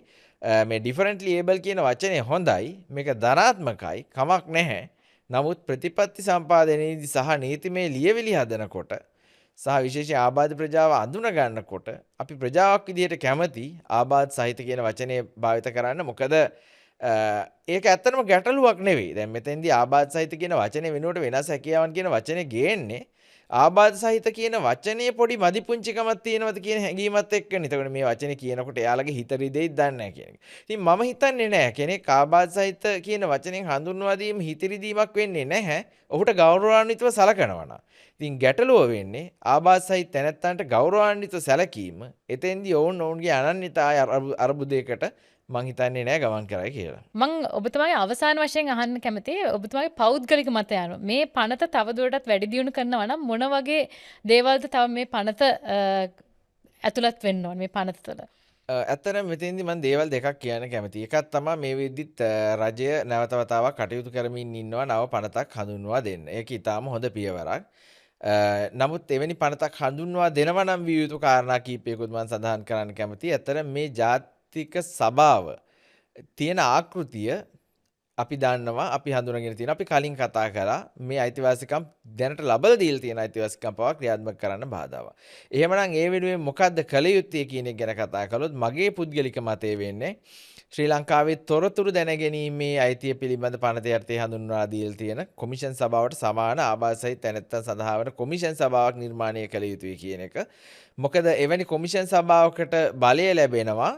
මේ ඩිෆරන්ට්ලි ඒබල් කියන වචනේ හොඳයි. මේක ධනාත්මකයි. කමක් නැහැ. නමුත් ප්‍රතිපත්ති සම්පාදනයේදී සහ නීතිමය ලියවිලි හදනකොට සහ විශේෂයෙන් ආබාධ ප්‍රජාව අඳුන ගන්නකොට අපි ප්‍රජාවක් විදිහට කැමති ආබාධ සහිත කියන වචනේ භාවිත කරන්න. මොකද ඒක ඇත්තටම ගැටලුවක් නෙවෙයි. දැන් මෙතෙන්දී ආබාධ සහිත කියන වචනේ වෙනුවට වෙනස් හැකියාවන් කියන වචනේ ගේන්නේ ආබාධ සහිත කියන වචනේ පොඩි මදිපුංචිකමක් තියෙනවද කියන හැඟීමත් එක්කනේ. එතකොට මේ වචනේ කියනකොට එයාලගේ හිත රිදෙයිද දන්නේ නැහැ කියන එක. ඉතින් මම හිතන්නේ නැහැ කෙනෙක් ආබාධ සහිත කියන වචනෙන් හඳුන්වා දීම හිත රිදීමක් වෙන්නේ නැහැ. ඔහුට ගෞරවාන්විතව සලකනවා නම්. ඉතින් ගැටලුව වෙන්නේ ආබාධ සහිත තැනැත්තන්ට ගෞරවාන්විතව සැලකීම. එතෙන්දී ඔවුන්ගේ අනන්‍යතාවය අර්බුදයකට මං හිතන්නේ නෑ ගමන් කරයි කියලා. මං ඔබතුමාගේ අවසාන වශයෙන් අහන්න කැමතියි ඔබතුමාගේ පෞද්ගලික මතය අනුව මේ පනත තවදුරටත් වැඩි දියුණු කරනවා නම් මොන වගේ දේවල්ද තව මේ පනත ඇතුළත් වෙන්න ඕනේ මේ පනත තුළ? ඇත්තටම මෙතෙන්දී මම දේවල් දෙකක් කියන්න කැමතියි. එකක් තමයි මේ වෙද්දිත් රජය නැවත වතාවක් කටයුතු කරමින් ඉන්නවා නව පනතක් හඳුන්වා දෙන්න. ඒක ඊටාම හොඳ පියවරක්. නමුත් එවැනි පනතක් හඳුන්වා දෙනවා නම් විය යුතු කාරණා කීපයකුත් මම සඳහන් කරන්න කැමතියි. ඇත්තටම මේ සභාව තියෙන ආකෘතිය අපි දන්නවා, අපි හඳුනගෙන තියෙනවා, අපි කලින් කතා කරා මේ අයිතිවාසිකම් දැනට ලබලා දීලා තියෙන අයිතිවාසිකම් පවා ක්‍රියාත්මක කරන්න බාධාවක්. එහෙමනම් ඒ වෙනුවෙන් මොකද්ද කළ යුත්තේ කියන එක ගැන කතා කළොත් මගේ පුද්ගලික මතය වෙන්නේ ශ්‍රී ලංකාවේ තොරතුරු දැනගැනීමේ අයිතිය පිළිබඳ පනත යටතේ හඳුන්වා දීලා තියෙන කොමිෂන් සභාවට සමාන ආබාධ සහිත තැනැත්තන් සඳහා වන කොමිෂන් සභාවක් නිර්මාණය කළ යුතුයි කියන එක. මොකද එවැනි කොමිෂන් සභාවකට බලය ලැබෙනවා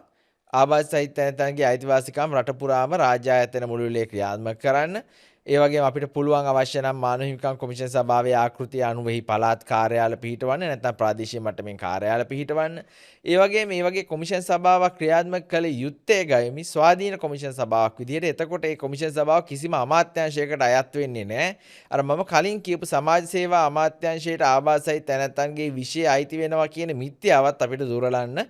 ආබාධ සහිත තැනැත්තන්ගේ අයිතිවාසිකම් රට පුරාම රාජ්‍ය ආයතන මුළුල්ලේ ක්‍රියාත්මක කරන්න. ඒ වගේම අපිට පුළුවන් අවශ්‍ය නම් මානව හිමිකම් කොමිෂන් සභාවේ ආකෘතිය අනුව එහි පළාත් කාර්යාල පිහිටවන්න නැත්නම් ප්‍රාදේශීය මට්ටමින් කාර්යාල පිහිටවන්න. ඒ වගේම මේ වගේ කොමිෂන් සභාවක් ක්‍රියාත්මක කළ යුත්තේ ගයමි ස්වාධීන කොමිෂන් සභාවක් විදිහට. එතකොට මේ කොමිෂන් සභාව කිසිම අමාත්‍යාංශයකට අයත් වෙන්නේ නැහැ. අර මම කලින් කියපු සමාජ සේවා අමාත්‍යාංශයට ආබාධ සහිත තැනැත්තන්ගේ විෂය අයිති වෙනවා කියන මිත්‍යාවත් අපිට දුරලන්න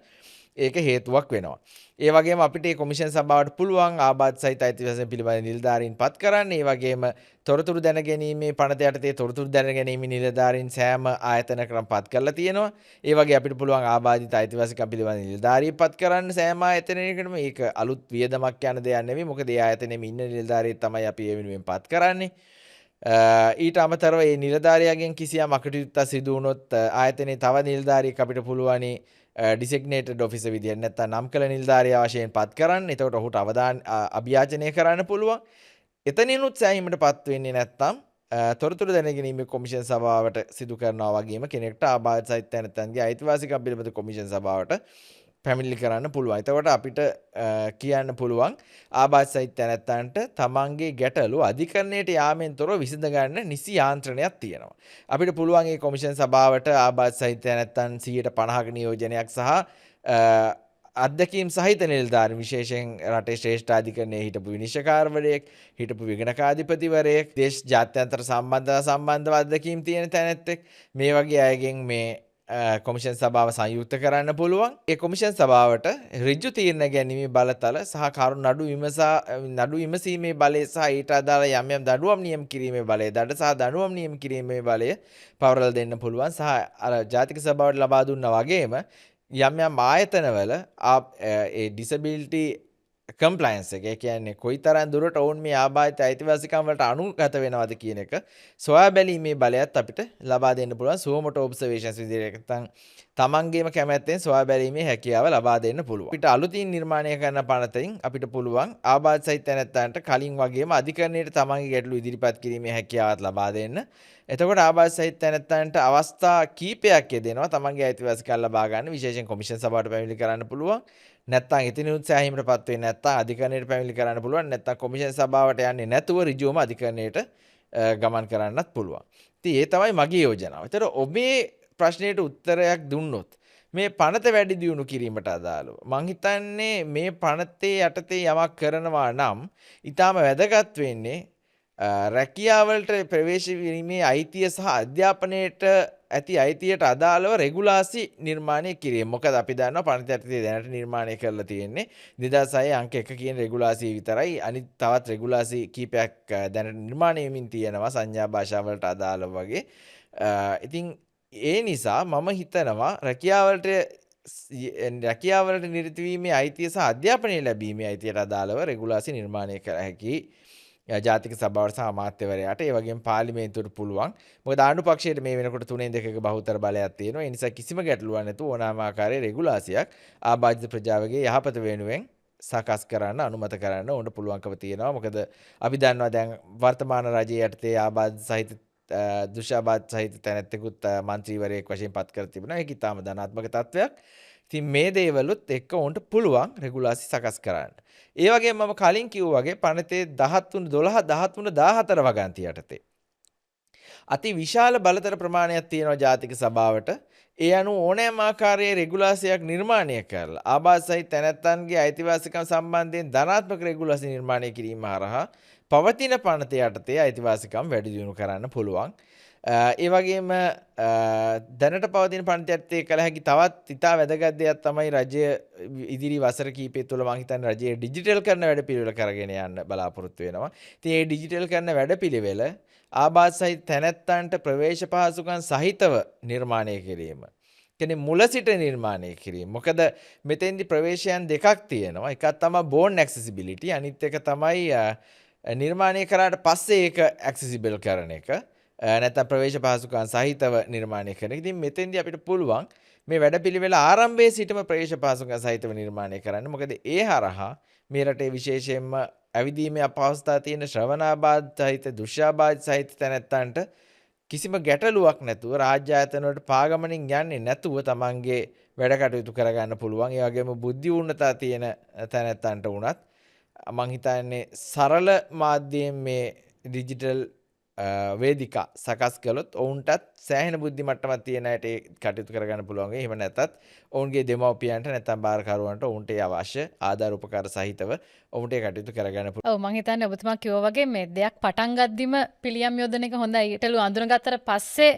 ඒක හේතුවක් වෙනවා. ඒ වගේම අපිට මේ කොමිෂන් සභාවට පුළුවන් ආබාධ සහිත අයිතිවාසිකම් පිළිබඳ නිලධාරීන් පත් කරන්න. ඒ වගේම තොරතුරු දැනගැනීමේ පනත යටතේ තොරතුරු දැනගැනීමේ නිලධාරීන් සෑම ආයතනයකටම පත් කරලා තියෙනවා. ඒ වගේ අපිට පුළුවන් ආබාධිත අයිතිවාසිකම් පිළිබඳ නිලධාරියෙක් පත් කරන්න සෑම ආයතනයකටම. ඒක අලුත් වියදමක් යන දෙයක් නෙවෙයි. මොකද ඒ ආයතනයේම ඉන්න නිලධාරියෙක් තමයි අපි ඒ වෙනුවෙන් පත් කරන්නේ. ඊට අමතරව මේ නිලධාරියාගෙන් කිසියම් අකටයුත්තක් සිදු වුණොත් ආයතනයේ තව නිලධාරියෙක් අපිට පුළුවනි ඩිසිග්නේටඩ් ඔෆිසර් විදියට නැත්නම් නම් කළ නිලධාරියා වශයෙන් පත් කරන්න. එතකොට ඔහුට අභියාචනය කරන්න පුළුවන්. එතනිනුත් සෑහීමටපත් වෙන්නේ නැත්නම් තොරතුරු දැනගැනීමේ කොමිෂන් සභාවට සිදු කරනවා වගේම කෙනෙක්ට ආබාධ සහිත තැනැත්තන්ගේ අයිතිවාසිකම් පිළිබඳ කොමිෂන් සභාවට පැමිණිලි කරන්න පුළුවන්. එතකොට අපිට කියන්න පුළුවන් ආබාධ සහිත තැනැත්තන්ට තමන්ගේ ගැටලු අධිකරණයට යාමෙන් තොරව විසඳ ගන්න නිසි යාන්ත්‍රණයක් තියෙනවා. අපිට පුළුවන් මේ කොමිෂන් සභාවට ආබාධ සහිත තැනැත්තන් 150ක නියෝජනයක් සහ අධ්‍යක්ීම් සහිත නිලධාරීන් විශේෂයෙන් රටේ ශ්‍රේෂ්ඨාධිකරණයේ හිටපු විනිශ්චයකාරවරයෙක්, හිටපු විගණකාධිපතිවරයෙක්, දේශ ජාත්‍යන්තර සම්බන්ධව අධ්‍යක්ීම් තියෙන තැනැත්තෙක් මේ වගේ අයගෙන් මේ කොමිෂන් සභාව සංයුක්ත කරන්න පුළුවන්. ඒ කොමිෂන් සභාවට ඍජු තීරණ ගැනීමේ බලතල සහ කරුණු නඩු විමසීමේ බලය සහ ඊට අදාළ යම් දඬුවම් නියම කිරීමේ බලය, දඩ සහ දඬුවම් නියම කිරීමේ බලය පවරලා දෙන්න පුළුවන්. සහ අර ජාතික සභාවට ලබා දුන්නා වගේම යම් ආයතනවල ඒ ඩිසබිලිටි කම්ප්ලයන්ස් එක. ඒ කියන්නේ කොයිතරම් දුරට ඔවුන් මේ ආබාධිත අයිතිවාසිකම් වලට අනුගත වෙනවද කියන එක සොයා බැලීමේ බලයත් අපිට ලබා දෙන්න පුළුවන් සුවමොට ඔබ්සර්වේෂන්ස් විදිහට නැත්නම් තමන්ගේම කැමැත්තෙන් සොයා බැලීමේ හැකියාව ලබා දෙන්න පුළුවන්. අපිට අලුතින් නිර්මාණය කරන පනතින් අපිට පුළුවන් ආබාධ සහිත තැනැත්තන්ට කලින් වගේම අධිකරණයට තමන්ගේ ගැටලු ඉදිරිපත් කිරීමේ හැකියාවත් ලබා දෙන්න. එතකොට ආබාධ සහිත තැනැත්තන්ට අවස්ථා කීපයක් යෙදෙනවා තමන්ගේ අයිතිවාසිකම් ලබා ගන්න. විශේෂයෙන් කොමිෂන් සභාවට පැමිණිලි කරන්න පුළුවන්. නැත්තම් ඉතින් උත්සාහයීමටපත් වෙන්නේ නැත්තම් අධිකරණයට පැමිණිලි කරන්න පුළුවන්. නැත්තම් කොමිෂන් සභාවට යන්නේ නැතුව ඍජුවම අධිකරණයට ගමන් කරන්නත් පුළුවන්. ඉතින් ඒ තමයි මගේ යෝජනාව. ඒතර ඔබේ ප්‍රශ්නයට උත්තරයක් දුන්නොත් මේ පනත වැඩි දියුණු කිරීමට අදාළව මං හිතන්නේ මේ පනතේ යටතේ යමක් කරනවා නම් ඊටාම වැදගත් වෙන්නේ රැකියාවලට ප්‍රවේශ වීමේ අයිතිය සහ අධ්‍යාපනයට ඇති අයිතියට අදාළව රෙගුලාසි නිර්මාණය කිරීම. මොකද අපි දන්නවා පනත යටතේ දැනට නිර්මාණය කරලා තියෙන්නේ 2006 අංක 1 කියන රෙගුලාසිය විතරයි. අනිත් තවත් රෙගුලාසි කීපයක් දැනට නිර්මාණය වෙමින් තියෙනවා සංඥා භාෂාවලට අදාළව වගේ. ඉතින් ඒ නිසා මම හිතනවා රැකියාවලට නිරත වීමේ අයිතිය සහ අධ්‍යාපනය ලැබීමේ අයිතියට අදාළව රෙගුලාසි නිර්මාණය කර හැකි ජාතික සභාවට සහ අමාත්‍යවරයාට ඒ වගේම පාර්ලිමේන්තුවට පුළුවන්. මොකද ආණ්ඩුපක්ෂයට මේ වෙනකොට 3/2ක බහුතර බලයක් තියෙනවා. ඒ නිසා කිසිම ගැටලුවක් නැතුව ඕනෑම ආකාරයේ රෙගුලාසියක් ආබාධිත ප්‍රජාවගේ යහපත වෙනුවෙන් සකස් කරන්න අනුමත කරන්න ඕන පුළුවන්කම තියෙනවා. මොකද අපි දන්නවා දැන් වර්තමාන රජයේ යටතේ ආබාධ සහිත දුෂාබාධ සහිත තැනැත්තෙකුත් මන්ත්‍රීවරයෙක් වශයෙන් පත් කර තිබෙනවා. ඒක ඉතාම ධනාත්මක තත්වයක්. ඉතින් මේ දේවලුත් එක්ක උන්ට පුළුවන් රෙගුලාසි සකස් කරන්න. ඒ වගේම මම කලින් කිව්වා වගේ පනතේ 13 12 13 14 වගන්ති යටතේ අති විශාල බලතර ප්‍රමාණයක් තියෙනවා ජාතික සභාවට. ඒ අනුව ඕනෑම ආකාරයේ රෙගුලාසියක් නිර්මාණය කරලා ආබාධ සහිත තැනැත්තන්ගේ අයිතිවාසිකම් සම්බන්ධයෙන් ධනාත්මක රෙගුලාසි නිර්මාණය කිරීම හරහා පවතින පනත යටතේ අයිතිවාසිකම් වැඩි දියුණු කරන්න පුළුවන්. ඒ වගේම දැනට පවතින පනත යටතේ කළ හැකි තවත් ඉතා වැදගත් දෙයක් තමයි රජය ඉදිරි වසර කිහිපය තුළ මම හිතන්නේ රජය ඩිජිටල් කරන වැඩපිළිවෙල කරගෙන යන්න බලාපොරොත්තු වෙනවා. ඉතින් මේ ඩිජිටල් කරන වැඩපිළිවෙල ආබාධ සහිත තැනැත්තන්ට ප්‍රවේශ පහසුකම් සහිතව නිර්මාණය කිරීම. කියන්නේ මුල සිට නිර්මාණය කිරීම. මොකද මෙතෙන්දි ප්‍රවේශයන් දෙකක් තියෙනවා. එකක් තමයි born accessibility, අනිත් එක තමයි නිර්මාණය කරාට පස්සේ ඒක accessible කරන එක. නැත්නම් ප්‍රවේශ පහසුකම් සහිතව නිර්මාණය කරන එක. ඉතින් මෙතෙන්දී අපිට පුළුවන් මේ වැඩපිළිවෙල ආරම්භයේ සිටම ප්‍රවේශ පහසුකම් සහිතව නිර්මාණය කරන්න. මොකද ඒ හරහා මේ රටේ විශේෂයෙන්ම ඇවිදීමේ අපහසුතාව තියෙන ශ්‍රවණාබාධ සහිත දුෂ්‍යාබාධ සහිත තැනැත්තන්ට කිසිම ගැටලුවක් නැතුව රාජ්‍ය ආයතන වලට පාගමනින් යන්නේ නැතුව තමන්ගේ වැඩ කටයුතු කරගන්න පුළුවන්. ඒ වගේම බුද්ධි වුණතා තියෙන තැනැත්තන්ට වුණත් මං හිතන්නේ සරල මාධ්‍යයෙන් මේ ඩිජිටල් වේදිකා සකස් කළොත් ඔවුන්ටත් සෑහෙන බුද්ධි මට්ටමක් තියෙන අයට ඒ කටයුතු කරගන්න පුළුවන්. එහෙම නැත්නම් ඔවුන්ගේ දෙමව්පියන්ට නැත්නම් බාරකරුවන්ට ඔවුන්ට අවශ්‍ය ආධාර උපකාර සහිතව ඔවුන්ට ඒ කටයුතු කරගන්න පුළුවන්. ඔව් මං හිතන්නේ ඔබතුමා කිව්වා වගේ මේ දෙයක් පටන් ගද්දිම පිළියම් යොදන එක හොඳයි. ඊටලු අඳුනගත්තට පස්සේ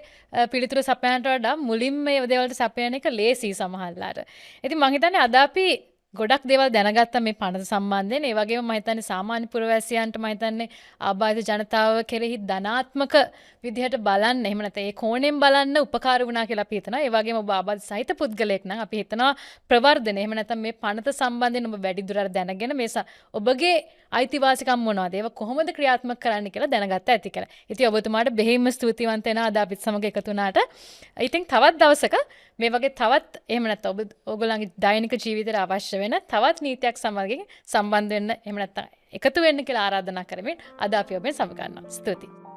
පිළිතුරු සපයන්නට වඩා මුලින්ම මේ දේවල්ට සපයන එක ලේසි සමහරලාට. ඉතින් මං හිතන්නේ අද අපි ගොඩක් දේවල් දැනගත්තා මේ පනත සම්බන්ධයෙන්. ඒ වගේම මම හිතන්නේ සාමාන්‍ය පුරවැසියන්ට මම හිතන්නේ ආබාධිත ජනතාව කෙරෙහි ධනාත්මක විදිහට බලන්න, එහෙම නැත්නම් ඒ කෝණයෙන් බලන්න උපකාර වුණා කියලා අපි හිතනවා. ඒ වගේම ඔබ ආබාධිත සහිත පුද්ගලයෙක් නම් අපි හිතනවා ප්‍රවර්ධන, එහෙම නැත්නම් මේ පනත සම්බන්ධයෙන් ඔබ වැඩි දුරට දැනගෙන මේ ඔබගේ අයිතිවාසිකම් මොනවද, ඒවා කොහොමද ක්‍රියාත්මක කරන්න කියලා දැනගත්ත ඇති කියලා. ඉතින් ඔබතුමාට බෙහෙවින්ම ස්තුතිවන්ත වෙනවා අද අපිත් සමග එකතු වුණාට. ඉතින් තවත් දවසක මේ වගේ තවත් එහෙම නැත්නම් ඔයගොල්ලන්ගේ දෛනික ජීවිතයට අවශ්‍ය වෙන තවත් නීතියක් සමගින් සම්බන්ධ වෙන්න එහෙම නැත්නම් එකතු වෙන්න කියලා ආරාධනා කරමින් අද අපි ඔබෙන් සමු ගන්නවා. ස්තුතියි.